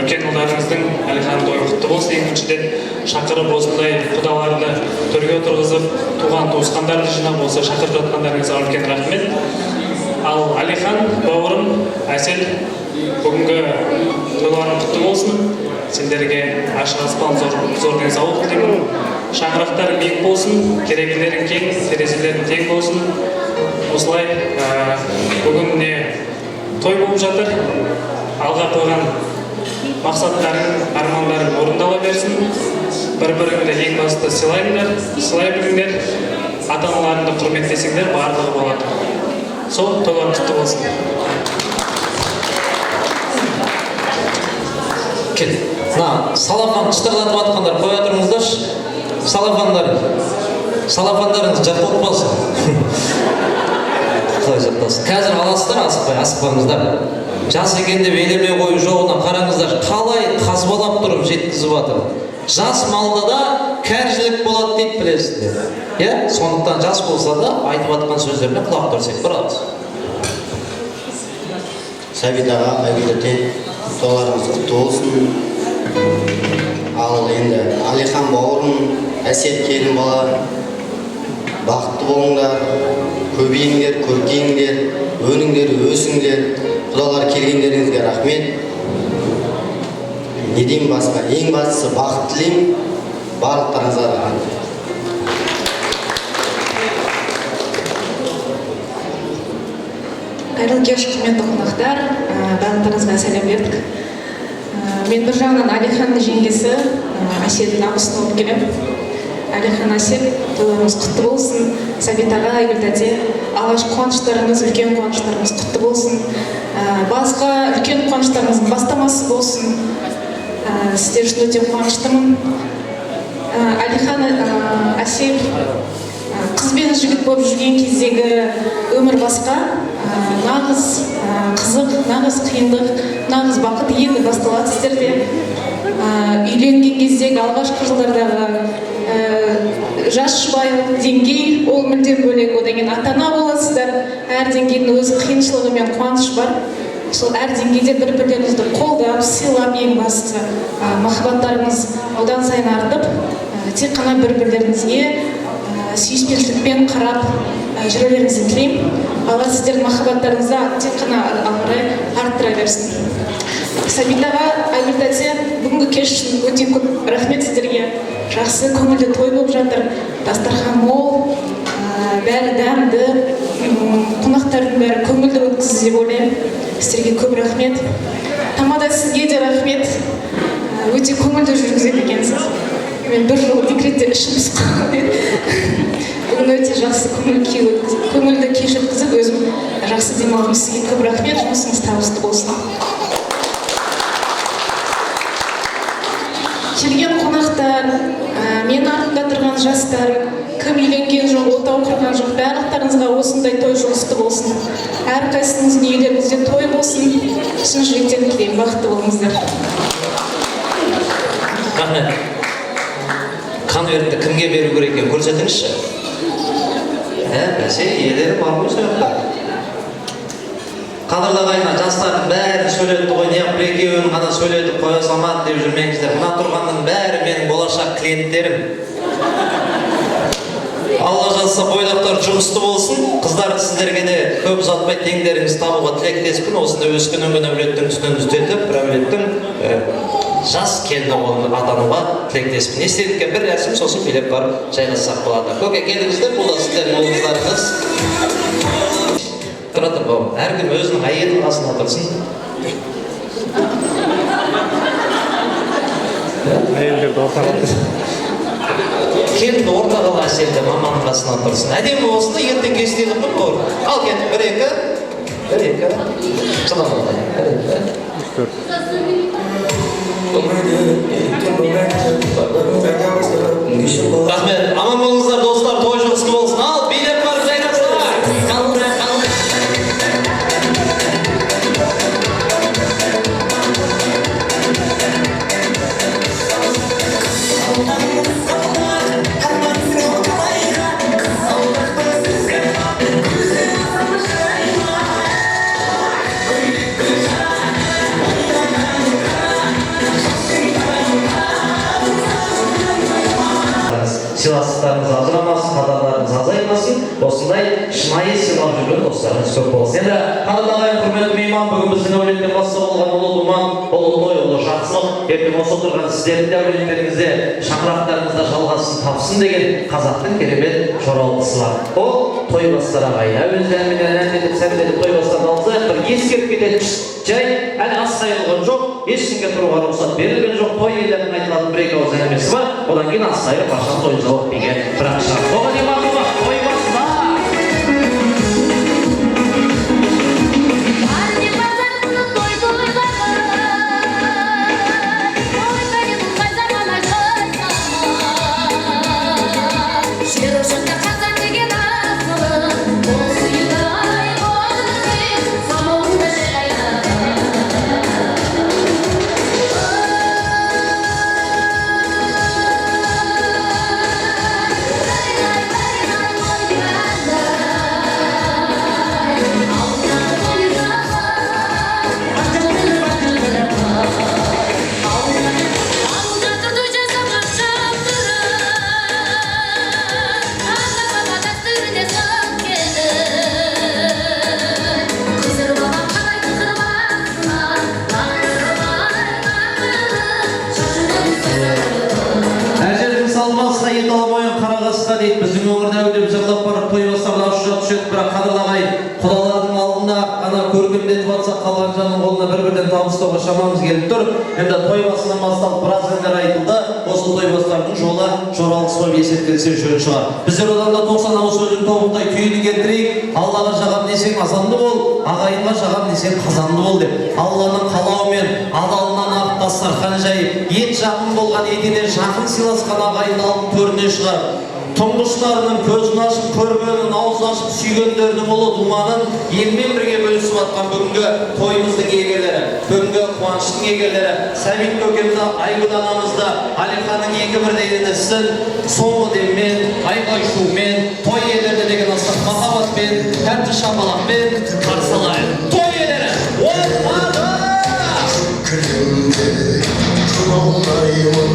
үлкен ұлдарыңыздың Әлихан тойы құтты болсын. Екіншіден шақырып осындай құдаларды төрге отырғызып, туған туысқандарды жинап осы шақырып жатқандарыңызға үлкен рахмет. Ал Әлихан бауырым, Әсел, бүгінгі тойларың құтты болсын. Сендерге ашық аспан зор денсаулық тілеймін. Шаңырақтар биік болсын, керегелерің кең, терезелерің тең болсын. Осылай бүгін той болып жатыр. Алға қойған мақсаттарың, армандарың орындала берсін. Бір-біріңді ең басты сыйлай біліңдер. Ата-аналарыңды құрметтесеңдер, барлығы болады. Сол тойлар құтты болсын. Кел, салафан шытырлатып атқандар қоя тұрыңыздаршы. Салафандарыңыз жат болмасын. Құдай жаттасын. Қазір аласыздар, асықпаңыздар. Жас екен деп елеме қою жоғына қараңыздар, қалай қазбалап тұрып жеткізіп жатыр. Жас малда да кәржілік болады дейді, білесіздер. Сондықтан жас болса да айтып жатқан сөздеріне құлақ түрсек барады. Сәбит аға, Айгүлде тойларыңыз құтты болсын. Ал енді Әлихан бауырым, Әсет келін бала, бақытты болыңдар, көбейіңдер, көркейіңдер, өніңдер, өсіңдер. Құдалар келгендеріңізге рахмет. Не деймін басқа? Ең бастысы бақыт тілеймін. Барлықтарыңызға рахмет. Қайырлы кеш, құрметті қонақтар, барлықтарыңызға сәлем бердік. Мен бір жағынан Әлиханның жеңгесі Әселдің абысын болып келемін. Әлихан, Әсел, тойларыңыз құтты болсын. Сәбит аға, Айгүл тәте, алғашқы қуаныштарыңыз, үлкен қуаныштарыңыз құтты болсын. Басқа үлкен қуаныштарыңыздың бастамасы болсын. Сіздер үшін өте қуаныштымын. Әлихан, Әсел, қыз бен жігіт болып жүрген кездегі өмір басқа, нағыз қызық, нағыз қиындық, нағыз бақыт енді басталады сіздерде. Үйленген кездегі алғашқы жылдардағы жас жұбайлық деңгей, ол мүлдем бөлек. Одан кейін ата-ана боласыздар, әр деңгейдің өз қиыншылығы мен қуанышы бар. Сол әр деңгейде бір-бірлеріңізді қолдап, сыйлап, ең бастысы махаббаттарыңыз одан сайын артып, тек қана бір-бірлеріңізге сүйіспеншілікпен қарап жүрелеріңізді тілеймін. Алла сіздердің махаббаттарыңызды тек қана ары арттыра берсін. Сәбит аға, Айгүл тәте, бүгінгі кеш үшін өте көп рахмет сіздерге. Жақсы, көңілді той болып жатыр. Дастархан мол, бәрі дәмді, қонақтардың бәрі көңілді өткізді деп ойлаймын. Сіздерге көп рахмет. Тамада сізге де рахмет. Өте көңілді жүргізеді екенсіз. Мен бір жыл декретте ішім пысып қалған. Бүгін өте жақсы көңілді кеш өткізіп, өзім жақсы демалдым. Сізге көп рахмет, жұмысыңыз табысты болсын. Келген қонақтар, мен артымда тұрған жастар, кім үйленген жоқ, отау құрған жоқ, барлықтарыңызға осындай той жұғысты болсын. Әрқайсыңыздың үйлеріңізде той болсын. Шын жүректен тілеймін, бақытты болыңыздар. Рахмет. Конвертті кімге беру керек екенін көрсетіңізші. Бәсе, иелері бар ғой сөйіпті. Қадырлағайына жастардың бәрін сөйлетті ғой, не бір екеуін ғана сөйлетіп қоя салмады деп жүрмеңіздер. Мына тұрғанның бәрі менің болашақ клиенттерім. Алла жазса бойдақтар жұмысты болсын. Қыздар сіздерге де көп ұзатпай теңдеріңіз табуға тілектеспін. Осында өскеннен күн әулеттің түтінін түтетіп, бір әулеттің жас келді қолын атануға тілектеспін. Естелікке бір рәсім, сосын билеп барып жайғасақ болады. Көке келіңіздер, бұл да сіздердің ұлыңыздарыңыз. Тұра тұр бауырым, әркім өзінің әйелінің қасына тұрсын. Әйелдерді ортаға тұрсын. Келінді ортаға ала әселді маманың қасына тұрсын. Әдемі болсын да ертең кесте қылып бауырым. Ал кетіп, бір екі. Жылан олай. Рахмет, аман болыңыздар достар, той жұғысты болсын. Ал билеп барып жайнапсыздар. Сыйластықтарыңыз ажырамасын, қадаларыңыз азаймасын, осындай шынайы сыйлап жүрген достарыңыз көп болсын. Енді қадалағайын құрметті мейман, бүгін біздің әулеттен бастау болған ұлы думан, ұлы той, ұлы жақсылық, ертең осы отырған сіздердің де әулеттеріңізде шаңырақтарыңызда жалғасын тапсын деген қазақтың керемет жоралғысы бар. Ол той бастар ағайын. Әуелде әнменен әндетіп, сәндетіп той бастан алсақ, бір ескеріп кететін жай, әлі ас қайылған жоқ, ешкімге тұруға рұқсат берілген жоқ, той иелерінің айтылатын бір екі ауыз әңгімесі бар, одан кейін ас қайыр қашан той жауап деген бірақ шығар. Оған имамыма той басына! Біздің өңірде өтіп жырлап барып той бастарда ұшырап түседі, бірақ қадырлағай құдалардың алдында ғана көркемдетіп атсақ қалған жанның қолына бір-бірден табыстауға шамамыз келіп тұр. Енді той басынан басталып біраз әндер айтылды. Осы той бастардың жолы жоралғысы болып есептелсе жөн шығар. Біздер одан да 90 ауыз сөздің тобықтай түйінін келтірейік. Аллаға жағам десең азанды бол, ағайынға жағам десең қазанды бол деп. Алланың қалауымен адалынан ақ дастархан жайып, ет жақын болған етіне жақын сыйласқан ағайынды алдын төріне шығарып, тұңғыштарының көзін ашып көргенін, ауыз ашып сүйгендердің ұлы думанын елмен бірге бөлісіп атқан бүгінгі тойымыздың егелері, бүгінгі қуаныштың егелері, Сәбит көкемді, Айгүл анамызды, Алиханның екі бірдей інісін соңғы деммен, айғай-шумен, той иелері деген ыстық махаббатпен, тәтті шапалақпен қарсы алайық. Той иелері, ортада! Күнімде күн аунаймын,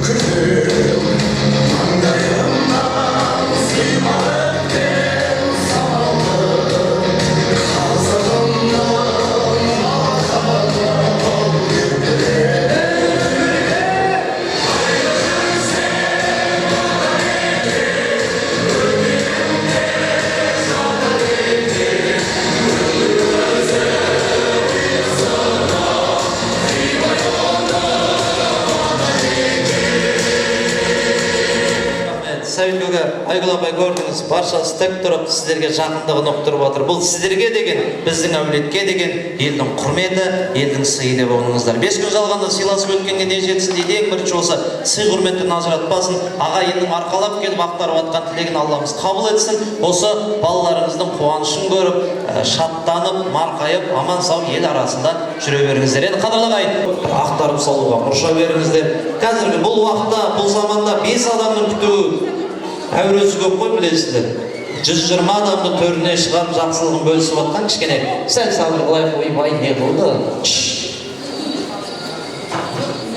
күнім маңдайымнан сыймай өткен самалды, қазағымның махаббатын еркеле. Сәбит көке, Айгүл апай көрдіңіз, баршасы тік тұрып сіздерге жақындығын ұқтырып отыр. Бұл сіздерге деген, біздің әулетке деген елдің құрметі, елдің сыйы деп оңыңыздар. 5 күн жалғанда сыйласып өткенге не жетсін дейді, ең бірінші осы сый құрметтен ажыратпасын, ағайынның арқалап келіп ақтарып атқан тілегін Алламыз қабыл етсін. Осы балаларыңыздың қуанышын көріп, шаттанып, марқайып, аман сау ел арасында жүре беріңіздер. Енді қадірлі ақтарып салуға мұрша беріңіздер. Қазіргі бұл уақытта, бұл заманда 5 адамның күтуі әуресі көп қой, білесіздер. 120 адамды төріне шығарып жақсылығын бөлісіп атқан кішкене сәл сабыр қылайық, ойбай не қылды.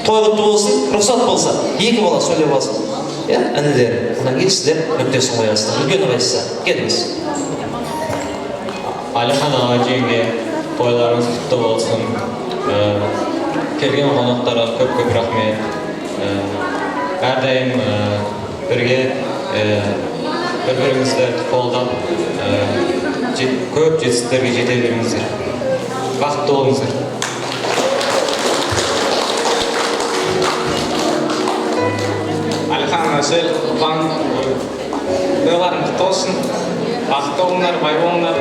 Той құтты болсын, рұқсат болса, 2 бала сөйлеп алсын. иә, інілер. Одан кейін сіздер нүктесін қоясыздар. Үлкені қайсысы? Келіңіз. Алихан аға жеңге тойларыңыз құтты болсын. Келген қонақтарға көп рахмет. Әрдайым бірге бір-біріңізді қолдап көп жетістіктерге жете беріңіздер. Бақытты болыңыздар. Алихан Расел, Құлан, тойларың құтты болсын. Бақытты болыңдар, бай болыңдар.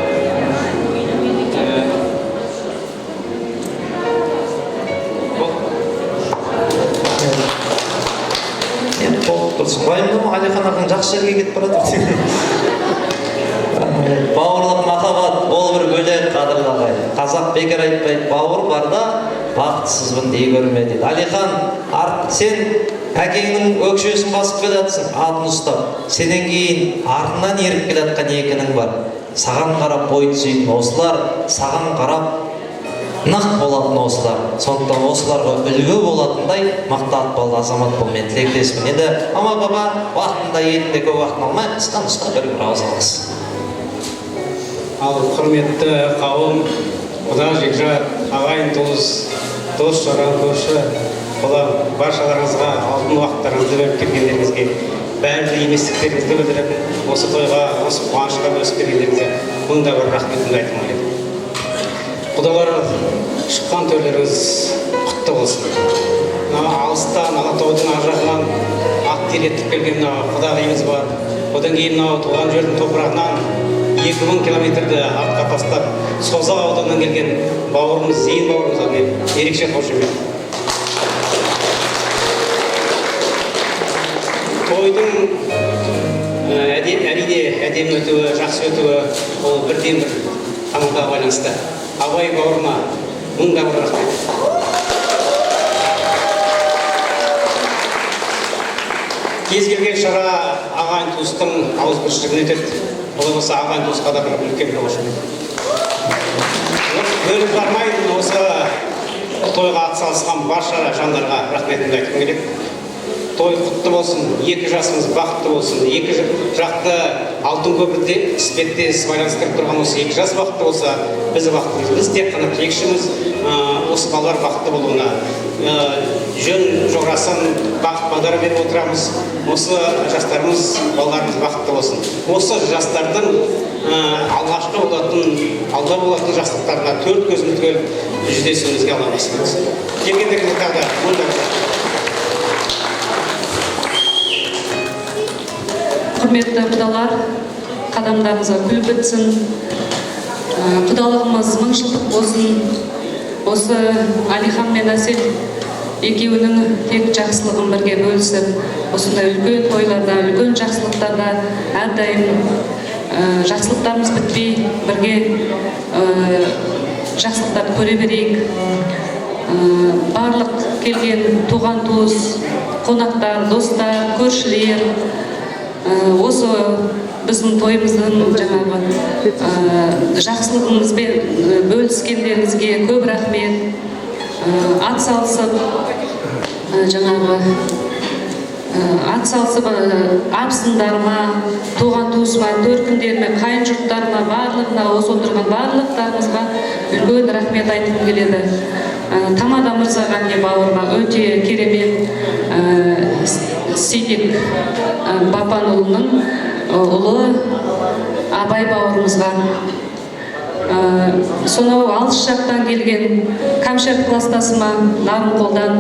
Байымды Алихан ағаң жақсы жерге кетіп барады. Бауырлық махаббат, ол бір бөлек қадірлі ағай. Қазақ бекер айтпайды, бауыр барда бақытсызбын дей көрме дейді. Алихан, сен әкеңнің өкшесін басып келатсың, атын ұстап. Сенен кейін артынан еріп келатқан екінің бар. Саған қарап бой түзейтін осылар, саған қарап нақ болатын осылар. Сондықтан осыларға үлгі болатындай мықты атпалды азамат болмен тілектеспін. Енді ама баба уақытында етінде көп уақытын алмай, қысқа бір ауыз аласыз. Ал құрметті қауым, құда жекжат, ағайын туыс, дос-жаран көрші, олар баршаларыңызға алтын уақыттарыңызды бөліп келгендеріңізге, бәрі еместіктеріңізді білдіріп, осы тойға, осы қуанышқа бөлісіп келгендеріңізге мың да бір рахметімді айтқым келеді. Құдалар шыққан тойларыңыз құтты болсын. Алыстан, Алатаудың ар жағынан ақ тер етіп келген құдағиымыз бар. Одан кейін туған жердің топырағынан 2000 километрді артқа тастап, Созақ ауданынан келген бауырымыз, Зейін бауырымызға мен ерекше қошемет. Тойдың әрине әдемі өтуі, жақсы өтуі, ол бірден бір тамырға байланысты. Абай бауырыма мың да бір рахмет. Кез келген шара ағайын туыстың ауызбіршілігін өтеді. Олай болса ағайын туысқа да бір үлкен бір қошемет. Бөліп бармайтын осы тойға атсалысқан барша жандарға рахметімді айтқым келеді. Той құтты болсын, екі жасымыз бақытты болсын, екі жақты алтын көпірде іспеттес байланыстырып тұрған осы екі жас бақытты болса, біз бақыттымыз. Біз тек қана тілекшіміз осы балалар бақытты болуына. Жөн жоғрасын бақыт бағдар беріп отырамыз. Осы жастарымыз, балаларымыз бақытты болсын. Осы жастардың алғашқы болатын, алда болатын жақсылықтарына төрт көзіміз келіп жүздесуімізге Алла насip етсін. Келгендеріңізге тағы да мың да бір құрметті құдалар, қадамдарыңызға гүл бітсін, құдалығымыз мың жылдық болсын. Осы Алихан мен Әсел екеуінің тек жақсылығын бірге бөлісіп, осындай үлкен тойларда, үлкен жақсылықтарда әрдайым жақсылықтарымыз бітпей, бірге жақсылықтарды көре берейік. Барлық келген туған туыс, қонақтар, достар, көршілер, осы біздің тойымыздың жаңағы жақсылығымызбен бөліскендеріңізге көп рахмет. Ат салысып абысындарыма, туған туысыма, төркіндеріме, қайын жұрттарыма, барлығына, осы отырған барлықтарымызға үлкен рахмет айтқым келеді. Тамада Мырзаға міне бауырыма өте керемет Сейдек Бапанұлының ұлы Абай бауырымызға, сонау алыс жақтан келген Камшат кластасыма Нарынқолдан,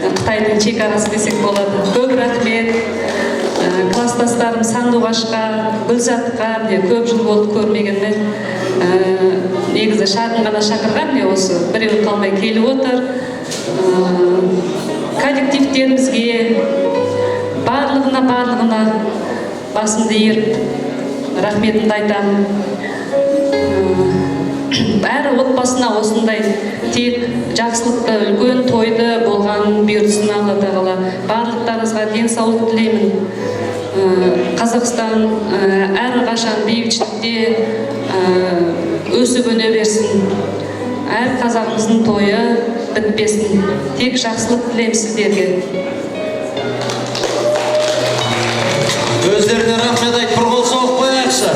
Қытайдың шекарасы десек болады, көп рахмет. Кластастарым Сандуғашқа, Гүлзатқа көп жыл болды көрмегенмен, негізі шағын ғана шақырған, осы біреу қалмай келіп отыр. Коллективтерімізге барлығына басымды еріп рахметімді айтамын. Әр отбасына осындай тек жақсылықты, үлкен тойды болған бұйыртсын Алла тағала. Барлықтарыңызға денсаулық тілеймін. Қазақстан әрқашан бейбітшілікте өсіп өне берсін. Әр қазағымыздың тойы бітпесін. Тек жақсылық тілеймін сіздерге. Өздеріне рахмет айтып бір қол соғып қояйықшы.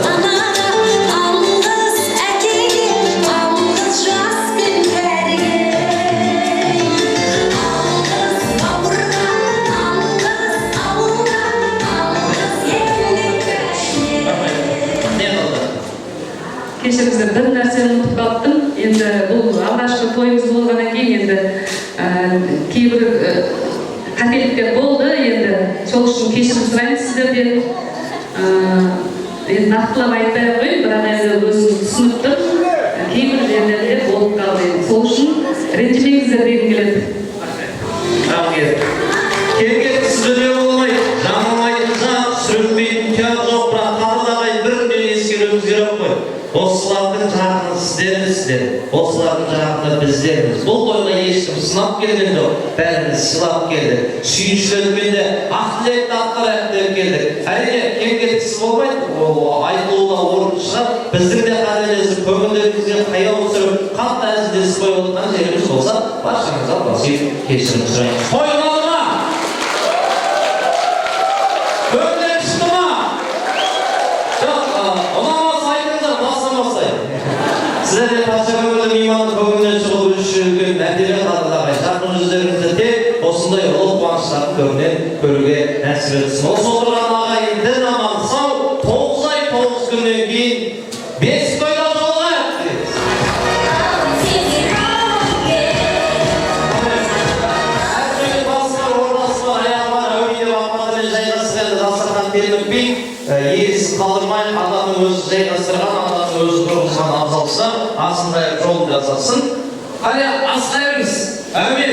Кешіріңіздер, бір нәрсені ұмытып қалыптым. Енді бұл алғашқы тойымыз болғаннан кейін енді кейбір қателіктер болды. Енді сол үшін кешірім сұраймын сіздерден. Енді нақтылап айтпай ақ қояйын, бірақ енді өзім түсініп тұрмын. Кейбір жерлерде болып қалды. Сол үшін ренжімеңіздер дегім келеді. Рахмет. Келген сіздерге болмайды. Жаңылмайтын жақ, сүрінбейтін тияқ жоқ, бірақ қабылдағай біріне ескеруіміз керек қой. Осылардың жағында сіздермізсіздер, осылардың жағында біздерміз. Бұл тойға ешкім сынап келген жоқ, бәріміз сыйлап келдік. Сүйіншілермен де ақ тілекті атқарайық деп келдік. Әрине, кем-кетіксіз болмайды, ол айтылуға орынды шығар. Біздің де қателесіп, көңілдерімізге қаяу түсіріп, қатты әзілдесіп қойып отырған жеріміз болса, баршаңызға басып кешірім сұраймын. Қойылады ма? Көңілдер шықты ма? Сіздерде патша көңілдің иманның көңілінен шығып жүрген мәдениет қадырдағай жарқын жүздеріңізді тек осындай ұлы қуаныштардың көрінен көруге нәсіп етсін. Осы отырған ағайын дін аман сау 9 ай 9 күннен кейін 5 тойда жолығайық дейміз. Әртүрлі басы бар, ордасы бар, аяғы бар, әуейде бақпадымен жайғасып енді дастархан термеппей, егесін қалдырмай, адамның өзі жайғастырған, адамның өзі тұрғызған абзалса, асындай жолын жасасын. Қане, асқа еріңіз. Әмин.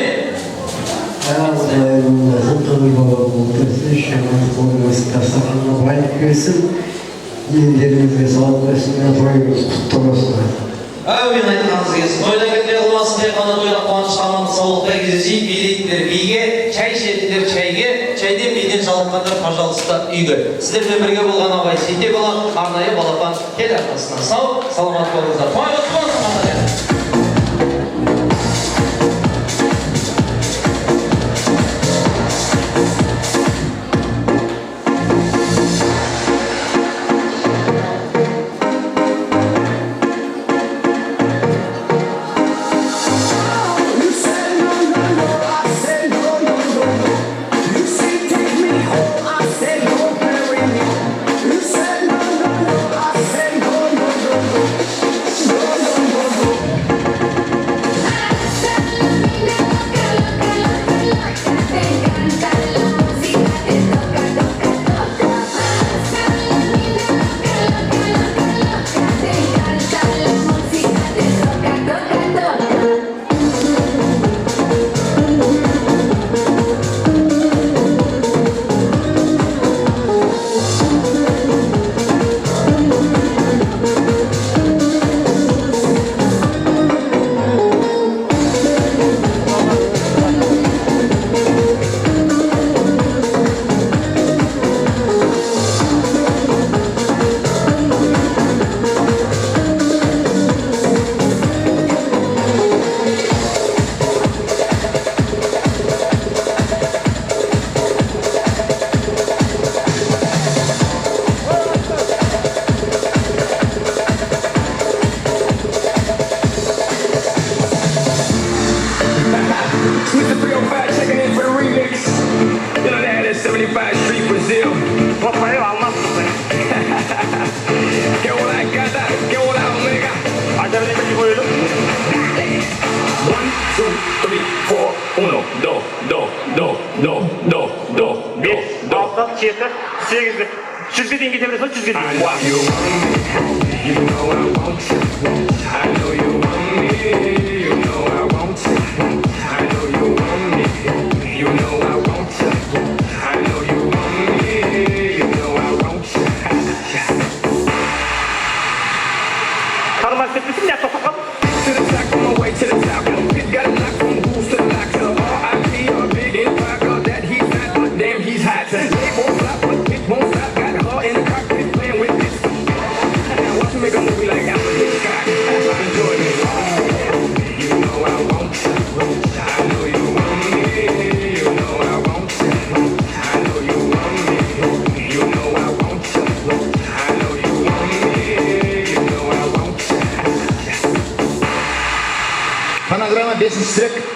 Елдеріңізге салып қойсын, тойыңыз құтты болсын. Әмин айтқаныңыз келсін. Тойда кетпей қылмасын деп қана тойда қуаныш аман саулықта кездесейік, билейтіндер биге, чай ішетіндер чайге, чайден биден жалыққандар, пожалуйста, үйге. Сіздермен бірге болған абай сете болады, арнайы балапан кел арқасынан сау, саламат болыңыздар. Тойыңыз болсын, қандай. You know I district.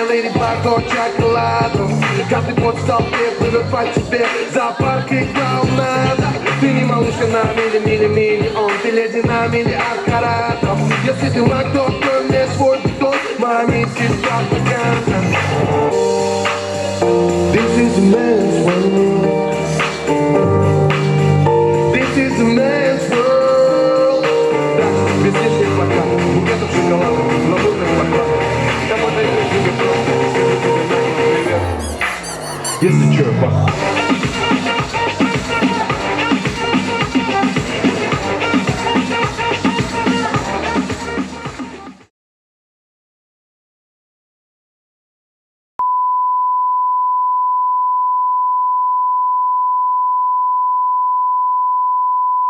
Леди Баг до чоколаду. Каждый год в толпе плывет по тебе. Зоопарк и клоунада. Ты не малышка на мили-мили-мили. Он ты леди на миллиард каратов. Если ты маг, то